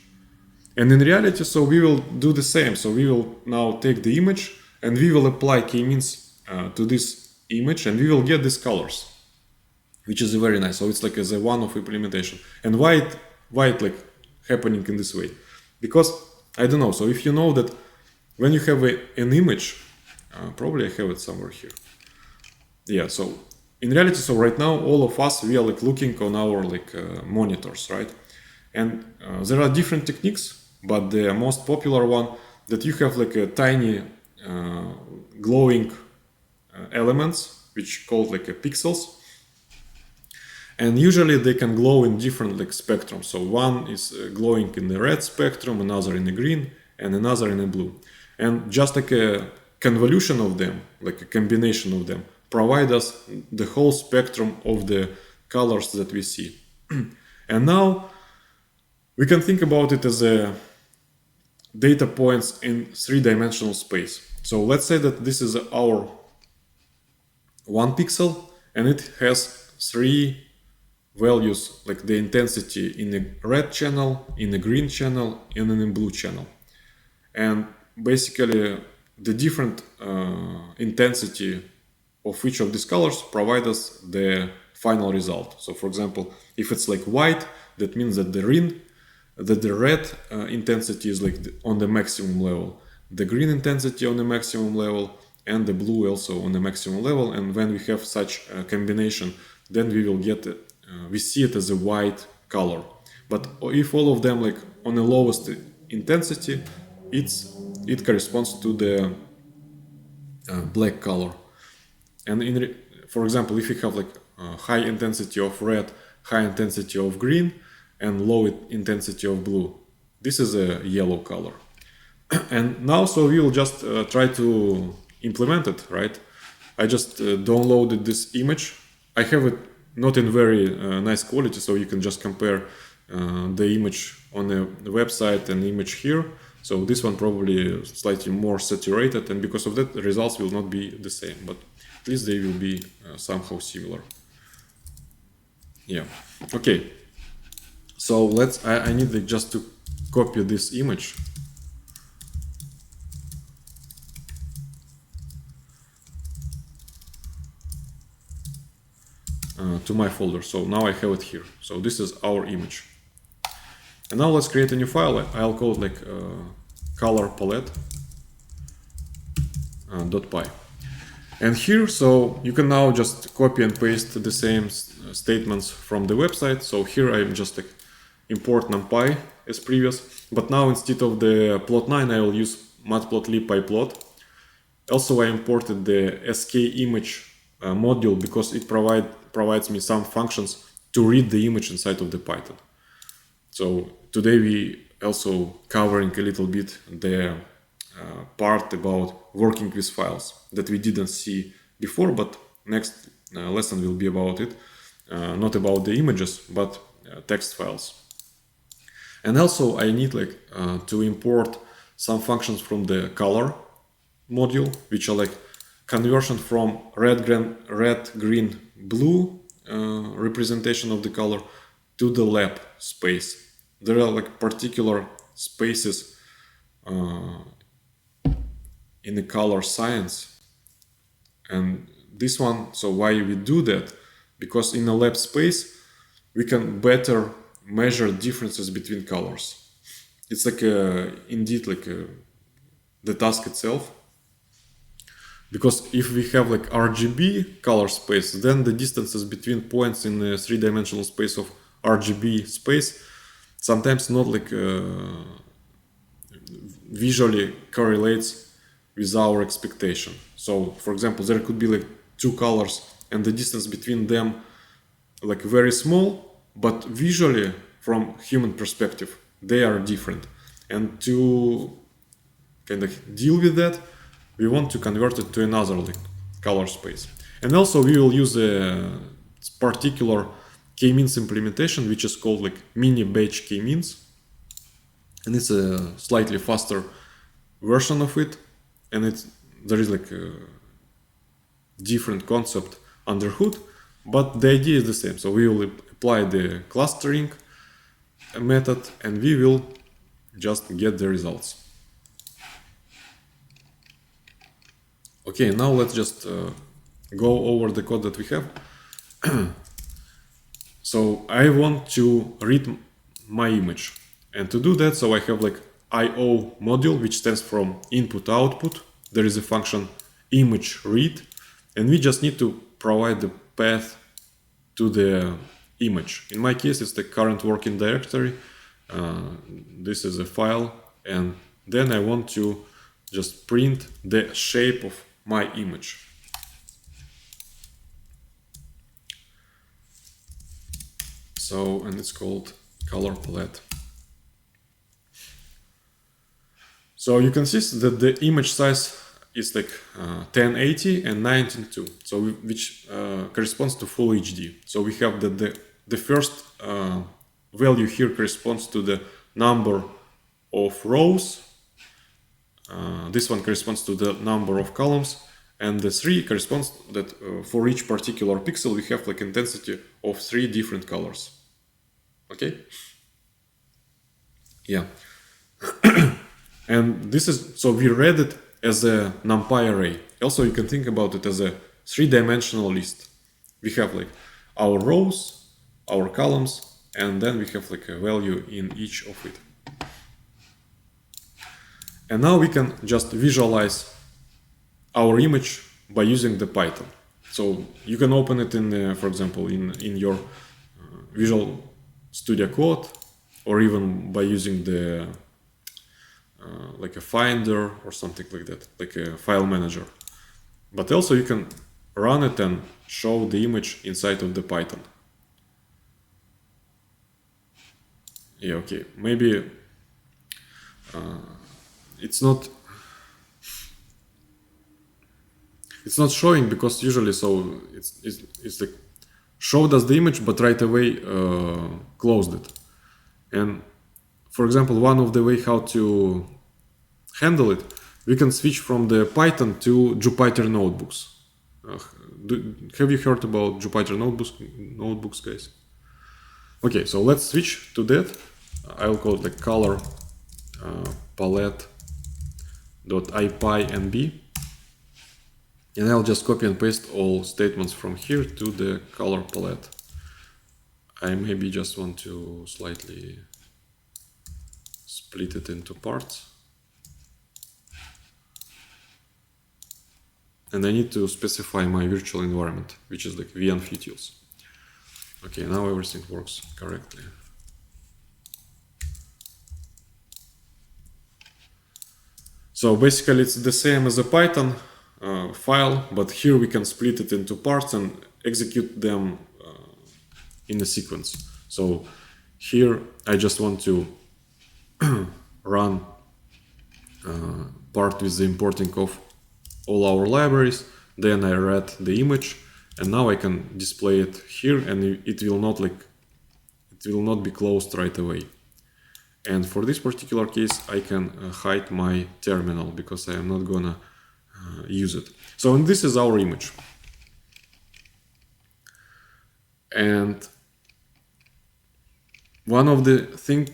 And in reality, so we will do the same. So we will now take the image and we will apply k-means to this image, and we will get these colors, which is very nice. So it's like as a one-off implementation. And why it like happening in this way? Because I don't know. So if you know that when you have an image, probably I have it somewhere here. Yeah. So in reality, so right now all of us, we are like looking on our like monitors, right? And there are different techniques, but the most popular one that you have like a tiny glowing elements, which called like a pixels. And usually they can glow in different like spectrum. So one is glowing in the red spectrum, another in the green, and another in the blue. And just like a convolution of them, like a combination of them, provide us the whole spectrum of the colors that we see. And now we can think about it as a data points in three-dimensional space. So let's say that this is our 1 pixel and it has 3 values, like the intensity in the red channel, in the green channel, and in the blue channel. And basically the different intensity of each of these colors provide us the final result. So for example, if it's like white, that means that the red intensity is like on the maximum level, the green intensity on the maximum level, and the blue also on the maximum level. And when we have such a combination, then we will get we see it as a white color. But if all of them like on the lowest intensity, it corresponds to the black color. And for example, if you have like high intensity of red, high intensity of green, and low intensity of blue, this is a yellow color. And now, so we will just try to implement it, right? I just downloaded this image. I have it not in very nice quality, so you can just compare the image on the website and the image here. So this one probably slightly more saturated, and because of that, the results will not be the same, but at least they will be somehow similar. Yeah, okay. So I need just to copy this image. To my folder. So now I have it here. So this is our image. And now let's create a new file. I'll call it like color palette .py. And here, so you can now just copy and paste the same statements from the website. So here I'm just like import NumPy as previous, but now instead of the plot9, I will use matplotlib pyplot. Also, I imported the skimage module because it provides me some functions to read the image inside of the Python. So today we also covering a little bit the part about working with files that we didn't see before, but next lesson will be about it. Not about the images, but text files. And also I need like to import some functions from the color module, which are like conversion from red, green, blue representation of the color to the lab space. There are like particular spaces in the color science, and this one, so why we do that? Because in a lab space we can better measure differences between colors. It's like indeed like the task itself. Because if we have like RGB color space, then the distances between points in the three-dimensional space of RGB space sometimes not like visually correlates with our expectation. So for example, there could be like 2 colors and the distance between them like very small, but visually from human perspective they are different. And to kind of deal with that, we want to convert it to another like color space. And also we will use a particular k-means implementation, which is called like mini batch k-means, and it's a slightly faster version of it, and there is like a different concept under hood, but the idea is the same. So we will apply the clustering method and we will just get the results. Okay, now let's just go over the code that we have. So I want to read my image, and to do that, so I have like IO module, which stands from input output. There is a function image read, and we just need to provide the path to the image. In my case, it's the current working directory. This is a file, and then I want to just print the shape of my image. So, and it's called color palette. So you can see that the image size is like 1080 and 19:2, so which corresponds to full HD. So we have that the first value here corresponds to the number of rows. This one corresponds to the number of columns, and the 3 corresponds that for each particular pixel we have like intensity of 3 different colors. Okay? Yeah. And this is, so we read it as a NumPy array. Also, you can think about it as a 3-dimensional list. We have like our rows, our columns, and then we have like a value in each of it. And now we can just visualize our image by using the Python. So you can open it in, for example, in your Visual Studio Code, or even by using the like a Finder or something like that, like a file manager. But also you can run it and show the image inside of the Python. Yeah, okay, maybe it's not showing because usually so it's like showed us the image but right away closed it. And for example, one of the way how to handle it, we can switch from the Python to Jupyter Notebooks. Have you heard about Jupyter Notebooks, guys? Okay, so let's switch to that. I will call it like color palette.ipynb, and I'll just copy and paste all statements from here to the color palette. I maybe just want to slightly split it into parts. And I need to specify my virtual environment, which is like vnFutils. Okay, now everything works correctly. So basically it's the same as a Python file, but here we can split it into parts and execute them in a sequence. So here I just want to run part with the importing of all our libraries, then I read the image, and now I can display it here, and it will not be closed right away. And for this particular case, I can hide my terminal because I am not gonna use it. So and this is our image. And one of the things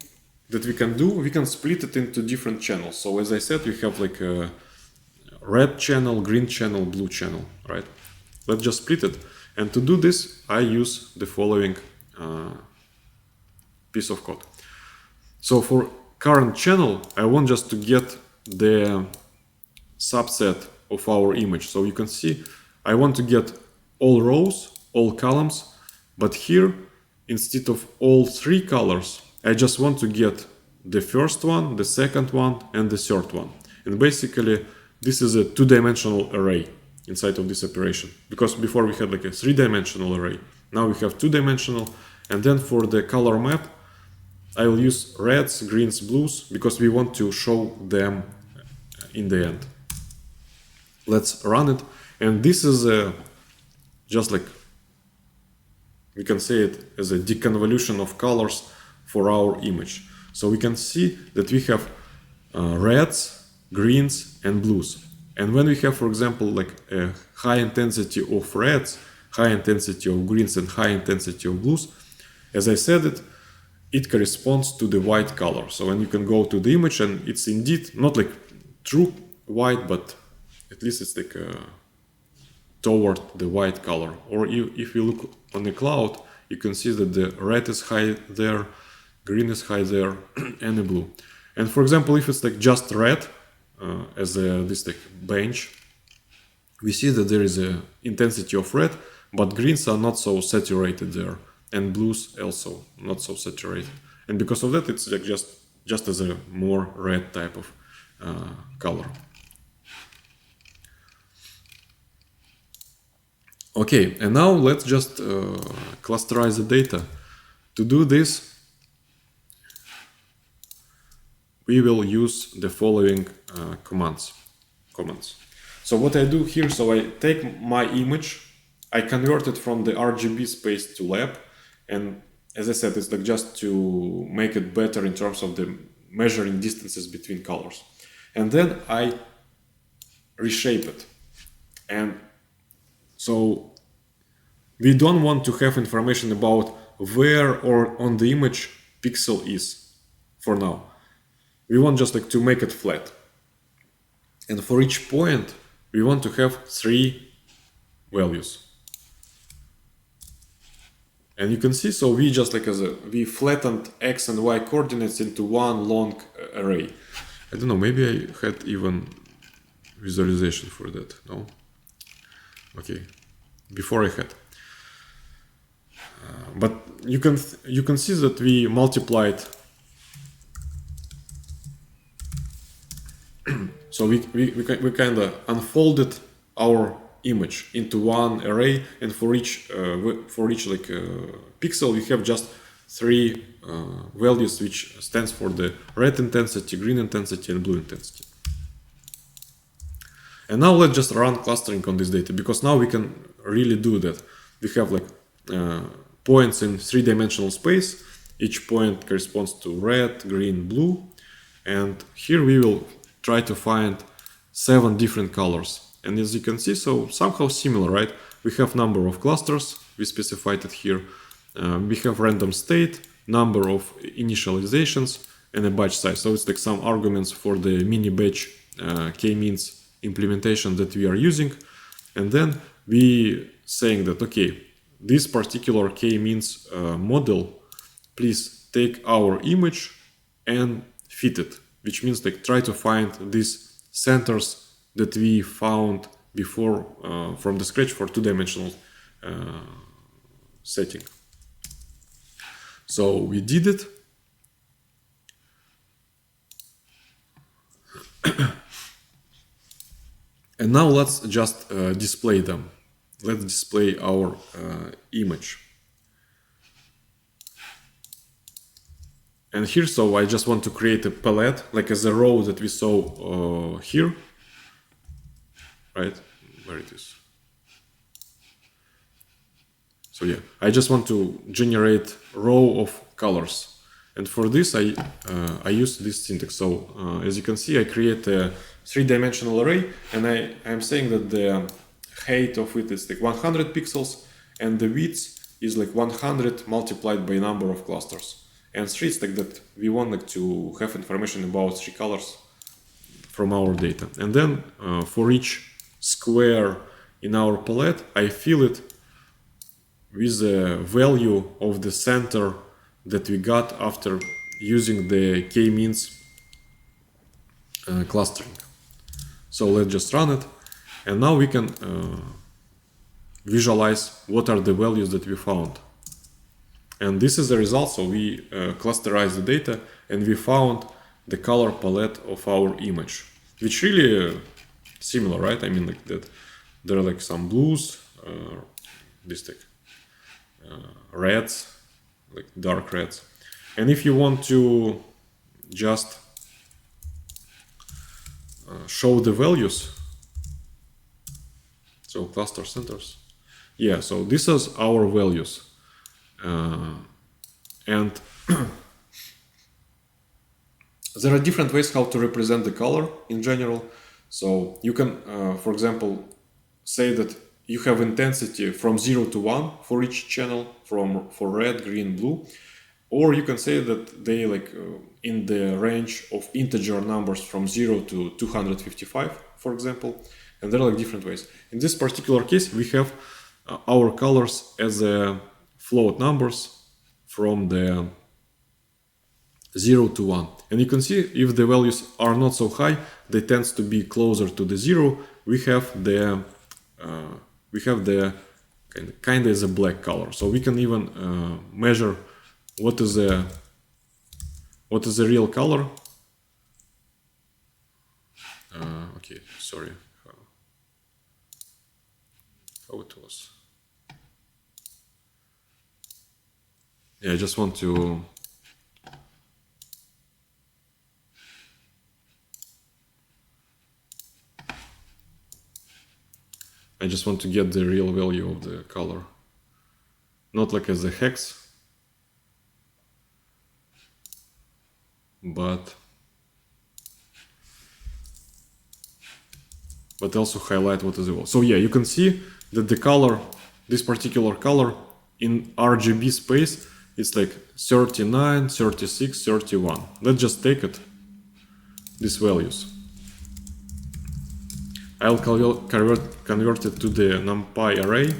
that we can do, we can split it into different channels. So as I said, we have like a red channel, green channel, blue channel, right? Let's just split it. And to do this, I use the following piece of code. So for current channel, I want just to get the subset of our image. So you can see, I want to get all rows, all columns, but here, instead of all 3 colors, I just want to get the first one, the second one, and the third one. And basically, this is a 2-dimensional array inside of this operation. Because before we had like a 3-dimensional array, now we have 2-dimensional. And then for the color map, I will use reds, greens, blues, because we want to show them in the end. Let's run it. And this is just like, we can say it as a deconvolution of colors for our image. So we can see that we have reds, greens, and blues. And when we have, for example, like a high intensity of reds, high intensity of greens, and high intensity of blues, as I said it corresponds to the white color. So when you can go to the image, and it's indeed not like true white, but at least it's like toward the white color. Or if you look on the cloud, you can see that the red is high there, green is high there, and the blue. And for example, if it's like just red as this like bench, we see that there is a intensity of red, but greens are not so saturated there, and blues also not so saturated. And because of that, it's like just as a more red type of color. Okay, and now let's just clusterize the data. To do this, we will use the following commands. So what I do here, so I take my image, I convert it from the RGB space to lab, and as I said, it's like just to make it better in terms of the measuring distances between colors. And then I reshape it. And so we don't want to have information about where or on the image pixel is for now. We want just like to make it flat. And for each point, we want to have 3 values. And you can see, so we just like we flattened X and Y coordinates into one long array. I don't know, maybe I had even visualization for that, no? Okay, before I had. But you can see that we multiplied. So we kind of unfolded our image into one array, and for each like pixel we have just 3 values, which stands for the red intensity, green intensity, and blue intensity. And now let's just run clustering on this data, because now we can really do that. We have like points in 3-dimensional space. Each point corresponds to red, green, blue, and here we will try to find 7 different colors. And as you can see, so somehow similar, right? We have number of clusters, we specified it here. We have random state, number of initializations, and a batch size. So it's like some arguments for the mini batch k-means implementation that we are using. And then we saying that, okay, this particular k-means model, please take our image and fit it, which means like try to find these centers that we found before from the scratch for 2-dimensional setting. So we did it. And now let's just display them. Let's display our image. And here, so I just want to create a palette, like as a row that we saw here, right? Where it is. So yeah, I just want to generate row of colors. And for this, I use this syntax. So as you can see, I create a 3-dimensional array, and I'm saying that the height of it is like 100 pixels, and the width is like 100 multiplied by number of clusters. And 3 is like that we want like to have information about 3 colors from our data. And then for each square in our palette, I fill it with the value of the center that we got after using the k-means clustering. So let's just run it, and now we can visualize what are the values that we found. And this is the result. So we clusterized the data, and we found the color palette of our image, which really similar, right? I mean, like that there are like some blues, this like reds, like dark reds. And if you want to just show the values, so cluster centers, yeah, so this is our values. And there are different ways how to represent the color in general. So you can, for example, say that you have intensity from 0 to 1 for each channel, for red, green, blue, or you can say that they like in the range of integer numbers from 0 to 255, for example, and there are like different ways. In this particular case, we have our colors as float numbers from the 0 to 1. And you can see if the values are not so high, they tend to be closer to the 0. We have the kind of as a black color. So we can even measure what is the real color. Okay, sorry. How it was. Yeah, I just want to get the real value of the color, not like as a hex, but also highlight what is equal. So yeah, you can see that the color, this particular color in RGB space, it's like 39, 36, 31. Let's just take it, these values. I'll convert it to the NumPy array,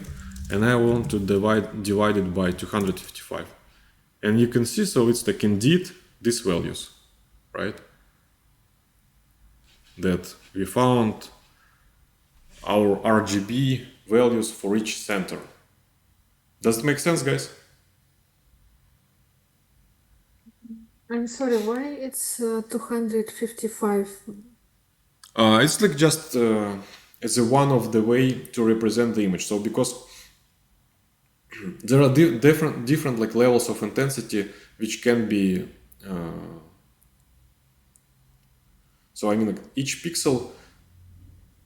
and I want to divide it by 255. And you can see, so it's like indeed these values, right? That we found our RGB values for each center. Does it make sense, guys? I'm sorry, why it's 255? It's like just as a one of the way to represent the image. So because there are different like levels of intensity which can be. So I mean, like each pixel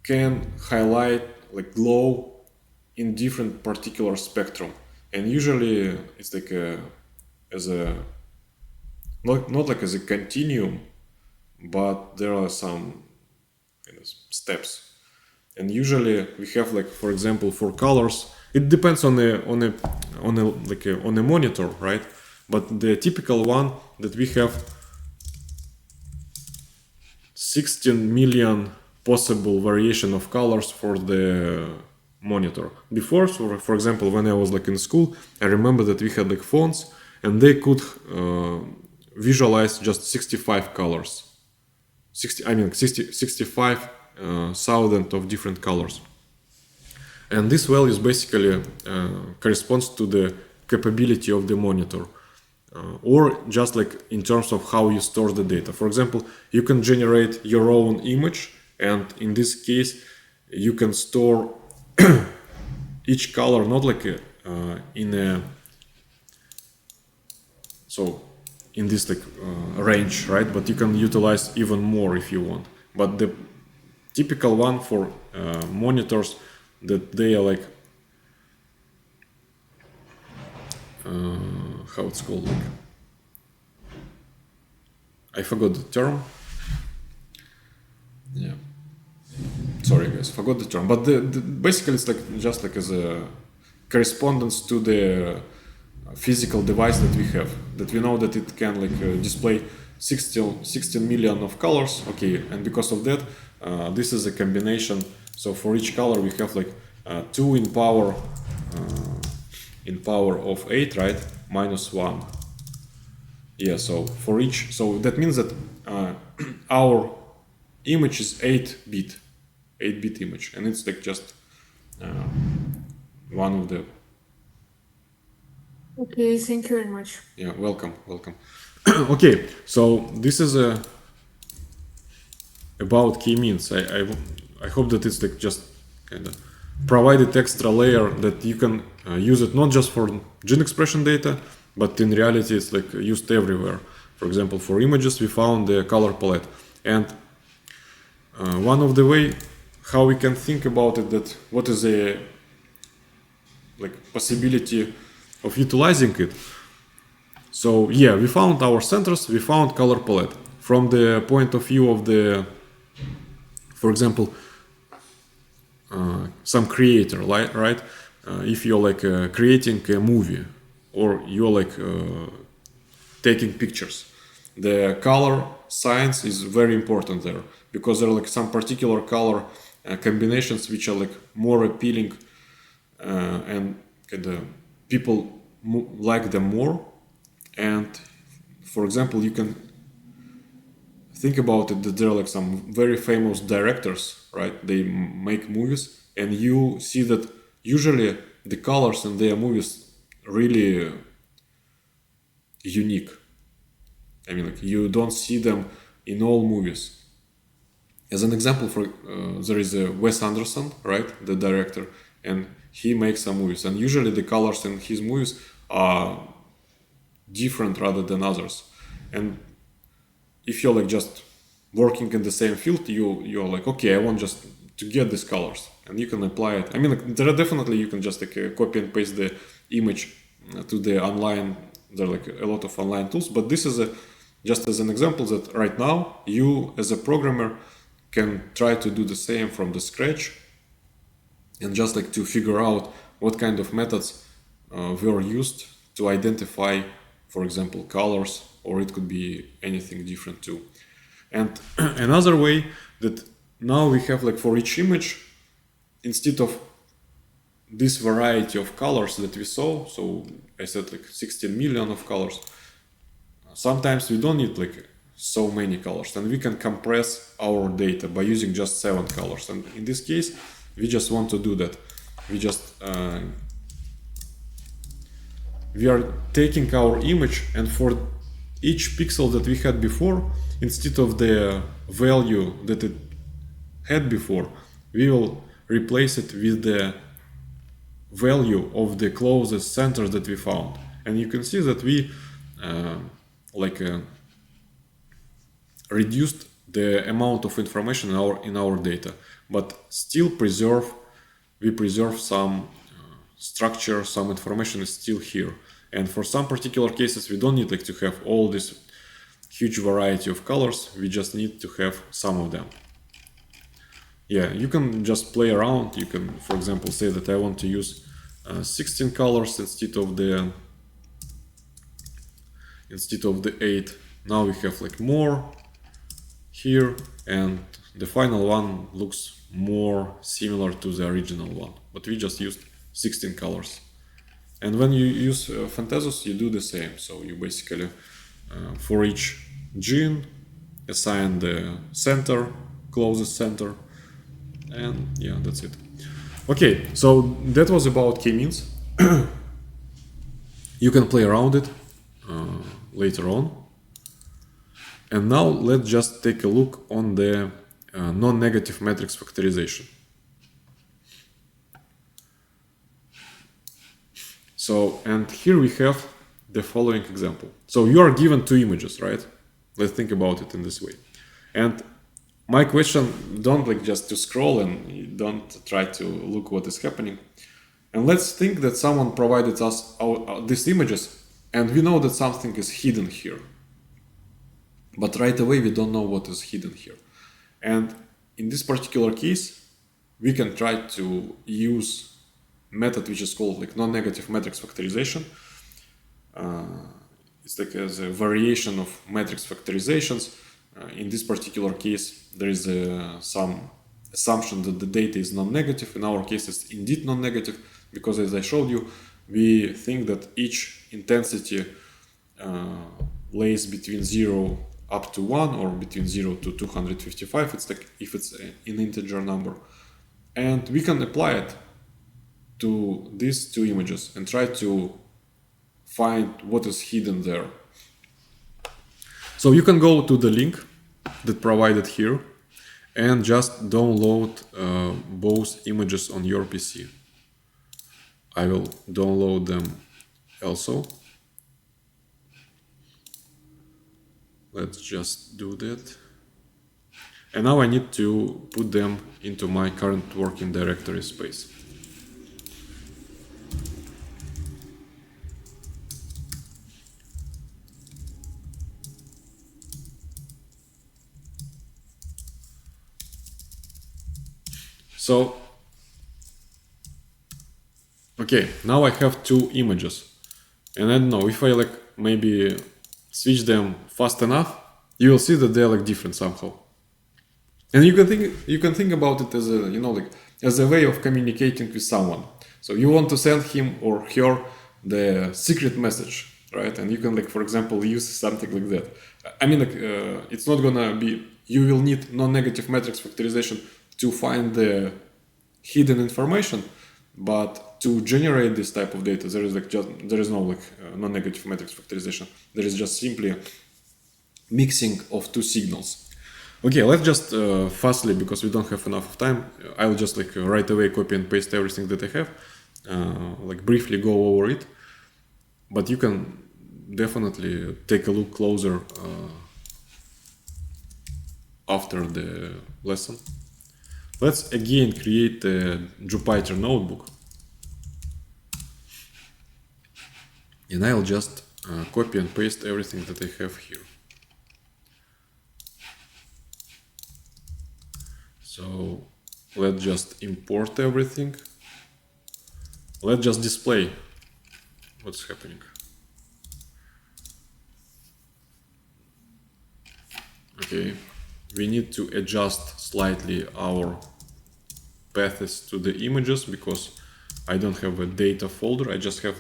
can highlight, like glow in different particular spectrum, and usually it's like as a not like as a continuum, but there are some kind of steps. And usually we have, like, for example, for colors, it depends on a monitor, right? But the typical one that we have 16 million possible variation of colors for the monitor. Before, so for example, when I was like in school, I remember that we had like phones and they could visualize just 65 colors. 65,000 of different colors. And this value basically corresponds to the capability of the monitor. Or just like in terms of how you store the data. For example, you can generate your own image, and in this case, you can store each color not like in this like range, right? But you can utilize even more if you want. But the typical one for monitors, that they are like how it's called, like, I forgot the term. Yeah, sorry guys, forgot the term. But basically it's like just like as a correspondence to the physical device that we have, that we know that it can like display 16 million of colors. Okay, and because of that, this is a combination. So for each color we have like 2 in power of 8, right? Minus 1. Yeah, so for each, so that means that our image is 8-bit image, and it's like just one of the. Okay, thank you very much. Yeah, welcome. Okay, so this is about k-means. I hope that it's like just kind of provided extra layer that you can use it not just for gene expression data, but in reality it's like used everywhere. For example, for images we found the color palette, and one of the way how we can think about it, that what is a like possibility of utilizing it. So yeah, we found our centers, we found color palette. From the point of view of the, for example, some creator, right? If you're like creating a movie, or you're like taking pictures, the color science is very important there, because there are like some particular color combinations which are like more appealing, and people like them more. And for example, you can think about it that there are like some very famous directors, right? They make movies, and you see that usually the colors in their movies really unique. I mean, like, you don't see them in all movies. As an example, for there is a Wes Anderson, right, the director, and he makes some movies, and usually the colors in his movies are different rather than others. And if you're like just working in the same field, you're like, okay, I want just to get these colors, and you can apply it. I mean, like, there are definitely, you can just like copy and paste the image to the online. There are like a lot of online tools, but this is just as an example that right now you as a programmer can try to do the same from the scratch, and just like to figure out what kind of methods were used to identify, for example, colors, or it could be anything different too. And another way that now we have, like, for each image, instead of this variety of colors that we saw, so I said like 16 million of colors, sometimes we don't need like so many colors, and we can compress our data by using just 7 colors. And in this case, we just want to do that. We just we are taking our image, and for each pixel that we had before, instead of the value that it had before, we will replace it with the value of the closest center that we found. And you can see that we reduced the amount of information in our data, but still we preserve some structure, some information is still here. And for some particular cases, we don't need like to have all this huge variety of colors. We just need to have some of them. Yeah, you can just play around. You can, for example, say that I want to use 16 colors instead of the 8. Now we have like more here, and the final one looks more similar to the original one, but we just used 16 colors. And when you use Fantasus, you do the same. So you basically, for each gene, assign the center, closest center, and yeah, that's it. Okay, so that was about k-means. You can play around it later on. And now let's just take a look on the non-negative matrix factorization. So, and here we have the following example. So you are given 2 images, right? Let's think about it in this way. And my question, don't like just to scroll and don't try to look what is happening. And let's think that someone provided us these images, and we know that something is hidden here. But right away, we don't know what is hidden here. And in this particular case, we can try to use method which is called like non-negative matrix factorization. It's like as a variation of matrix factorizations. In this particular case, there is some assumption that the data is non-negative. In our case, it's indeed non-negative, because as I showed you, we think that each intensity lays between 0 up to 1, or between 0 to 255. It's like if it's an integer number. And we can apply it to these 2 images and try to find what is hidden there. So you can go to the link that provided here and just download both images on your PC. I will download them also. Let's just do that. And now I need to put them into my current working directory space. So, okay, now I have 2 images, and I don't know, if I like maybe switch them fast enough, you will see that they're like different somehow. And you can think about it as a, you know, like as a way of communicating with someone. So you want to send him or her the secret message, right? And you can, like, for example, use something like that. I mean, like, it's not gonna be, you will need non-negative matrix factorization to find the hidden information, but to generate this type of data, there is no like non-negative matrix factorization. There is just simply mixing of 2 signals. Okay, let's just fastly, because we don't have enough of time, I'll just like right away copy and paste everything that I have, like briefly go over it. But you can definitely take a look closer after the lesson. Let's again create a Jupyter notebook. And I'll just copy and paste everything that I have here. So let's just import everything. Let's just display what's happening. Okay, we need to adjust slightly our paths to the images because I don't have a data folder, I just have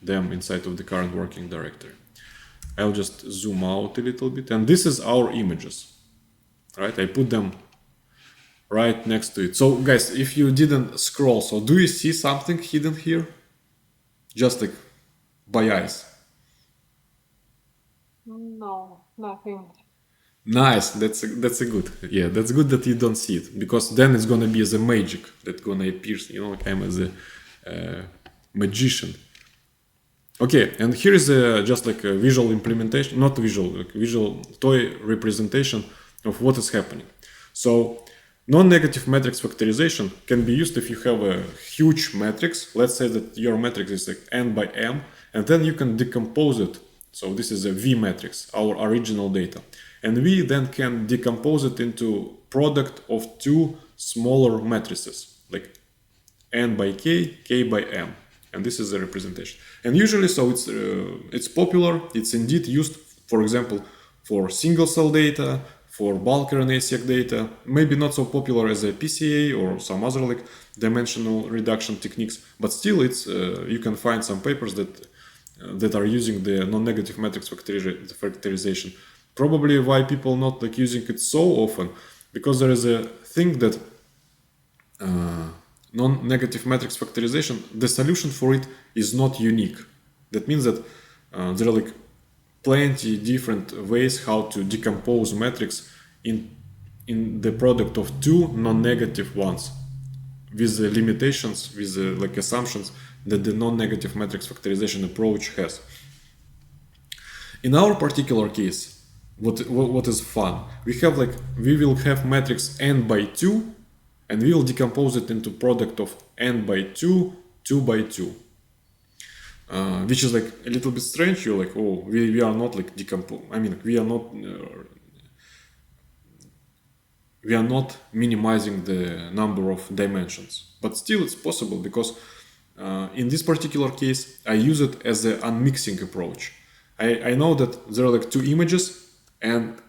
them inside of the current working directory. I'll just zoom out a little bit, and this is our images, right? I put them right next to it. So guys, if you didn't scroll, so do you see something hidden here? Just like by eyes. No, nothing. Nice, that's a good. Yeah, that's good that you don't see it, because then it's gonna be as a magic that gonna appear, you know, like I'm as a magician. Okay, and here is just like a visual implementation, not visual, like visual toy representation of what is happening. So non-negative matrix factorization can be used if you have a huge matrix. Let's say that your matrix is like n by m, and then you can decompose it. So this is a V matrix, our original data. And we then can decompose it into product of two smaller matrices, like n by k, k by m. And this is a representation. And usually, so it's popular, it's indeed used, for example, for single cell data, for bulk RNA-seq data, maybe not so popular as a PCA or some other like dimensional reduction techniques, but still it's you can find some papers that are using the non-negative matrix factorization. Probably why people not like using it so often, because there is a thing that non-negative matrix factorization, the solution for it is not unique. That means that there are like plenty different ways how to decompose matrix in the product of two non-negative ones, with the limitations, with the like assumptions that the non-negative matrix factorization approach has. In our particular case, what is fun, we will have matrix n by 2, and we will decompose it into product of n by 2, 2 by 2. Which is like a little bit strange. You're like, oh, we are not like we are not minimizing the number of dimensions, but still it's possible, because in this particular case I use it as an unmixing approach. I know that there are like two images, and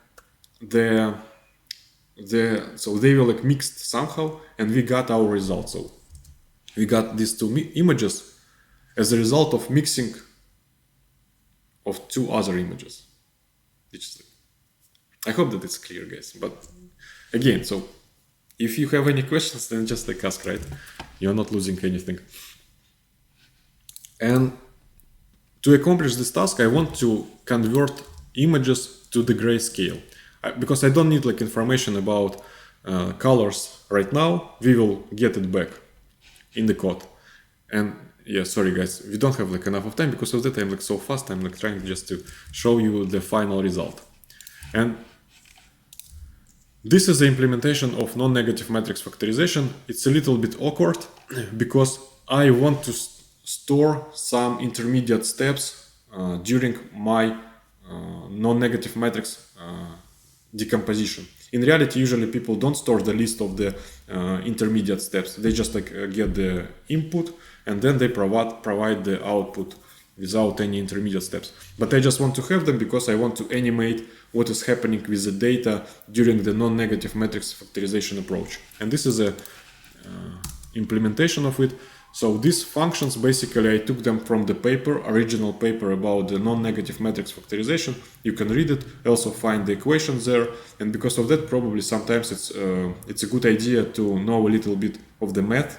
so they were like mixed somehow, and we got our result. So we got these two images as a result of mixing of two other images. I hope that it's clear, guys. But again, so if you have any questions, then just like ask, right? You're not losing anything. And to accomplish this task, I want to convert images to the grayscale, because I don't need like information about colors right now. We will get it back in the code. And yeah, sorry guys, we don't have like enough of time because of that. I'm like so fast. I'm like trying just to show you the final result. And this is the implementation of non-negative matrix factorization. It's a little bit awkward because I want to store some intermediate steps during my non-negative matrix decomposition. In reality, usually people don't store the list of the intermediate steps. They just like get the input, and then they provide the output without any intermediate steps. But I just want to have them because I want to animate what is happening with the data during the non-negative matrix factorization approach. And this is a implementation of it. So these functions, basically, I took them from the original paper about the non-negative matrix factorization. You can read it, also find the equations there. And because of that, probably sometimes it's a good idea to know a little bit of the math,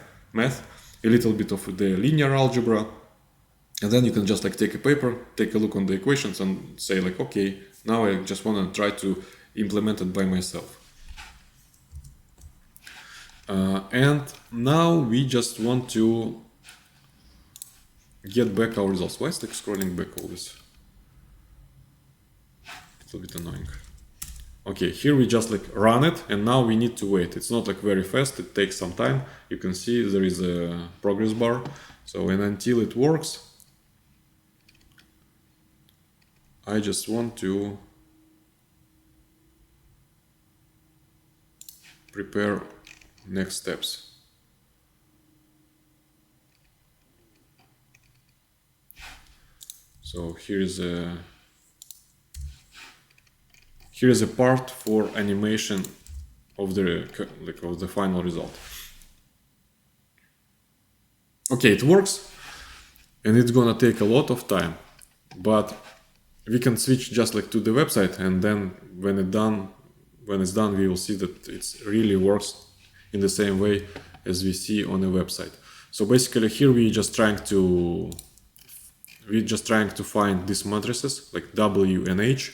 a little bit of the linear algebra. And then you can just like take a paper, take a look on the equations and say like, okay, now I just want to try to implement it by myself. And now we just want to get back our results. Why is like scrolling back always? little bit annoying. Okay, here we just like run it, and now we need to wait. It's not like very fast, it takes some time. You can see there is a progress bar. So, and until it works, I just want to prepare next steps. So here is a part for animation of the final result. Okay, it works, and it's gonna take a lot of time, but we can switch just like to the website, and then when it's done, we will see that it really works in the same way as we see on the website. So basically, here we're just trying to find these matrices like W and H.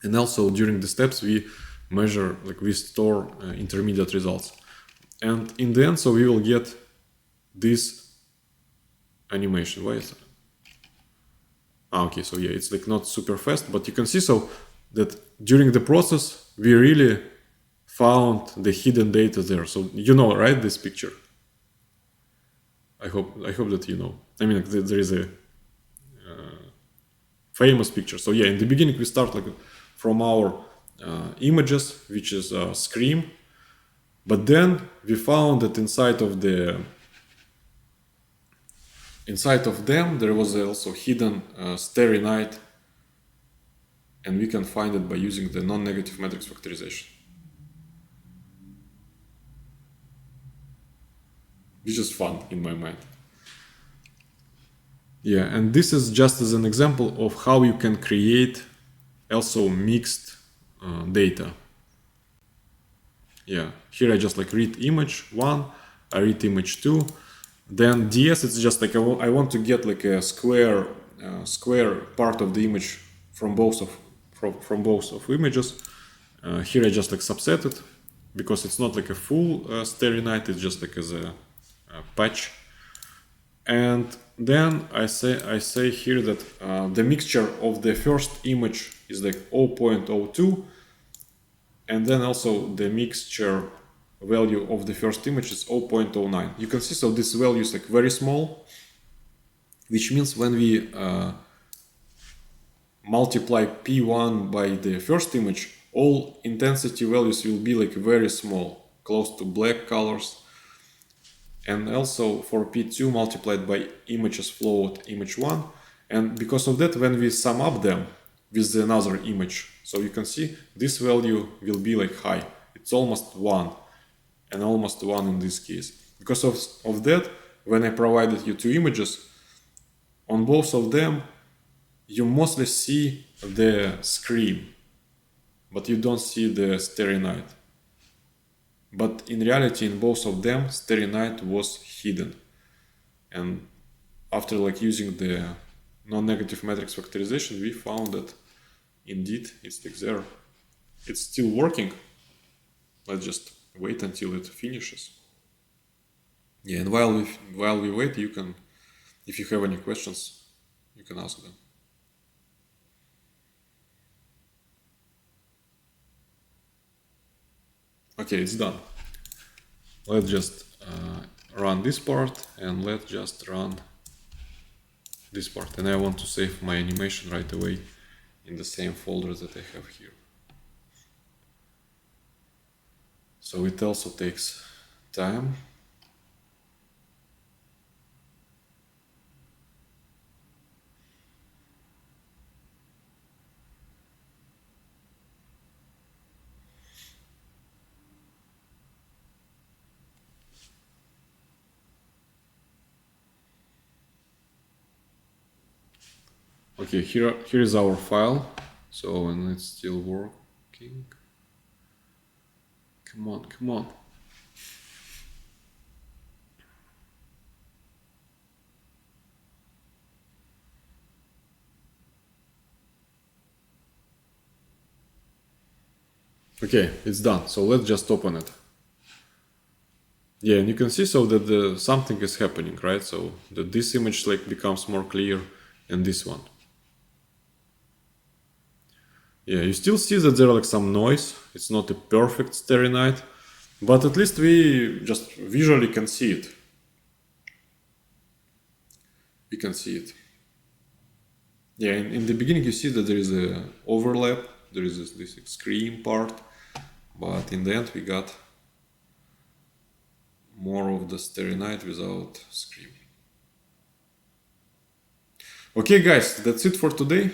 And also during the steps we measure, like we store intermediate results. And in the end, so we will get this animation. Why is that? Okay, so yeah, it's like not super fast, but you can see so that during the process we really found the hidden data there. So you know, right, this picture? I hope that you know. I mean, like, there is a famous picture. So yeah, in the beginning we start like from our images, which is Scream, but then we found that inside of them there was also hidden Starry Night, and we can find it by using the non-negative matrix factorization, which is fun in my mind. Yeah, and this is just as an example of how you can create also mixed data. Yeah, here I just like read image 1, I read image 2, then DS, it's just like I want to get like a square part of the image from both of images. Here I just like subset it, because it's not like a full Starry Night, it's just like as a patch. And then I say here that the mixture of the first image is like 0.02, and then also the mixture value of the first image is 0.09. You can see, so this value is like very small, which means when we multiply P1 by the first image, all intensity values will be like very small, close to black colors. And also for P2 multiplied by images flowed image 1. And because of that, when we sum up them with another image, so you can see this value will be like high. It's almost 1, and almost 1 in this case. Because of that, when I provided you two images, on both of them, you mostly see the Scream, but you don't see the Starry Night. But in reality, in both of them, Starry Night was hidden. And after like using the non-negative matrix factorization, we found that indeed it's like there. It's still working. Let's just wait until it finishes. Yeah, and while we wait, you can, if you have any questions, you can ask them. Okay, it's done. Let's just run this part, and let's just run this part. And I want to save my animation right away in the same folder that I have here. So it also takes time. Okay, here is our file. So, and it's still working. Come on, come on. Okay, it's done. So let's just open it. Yeah, and you can see so that something is happening, right? So that this image like becomes more clear, and this one. Yeah, you still see that there are like some noise. It's not a perfect Starry Night, but at least we just visually can see it. We can see it. Yeah, in the beginning you see that there is a overlap. There is this scream part, but in the end we got more of the Starry Night without scream. Okay guys, that's it for today.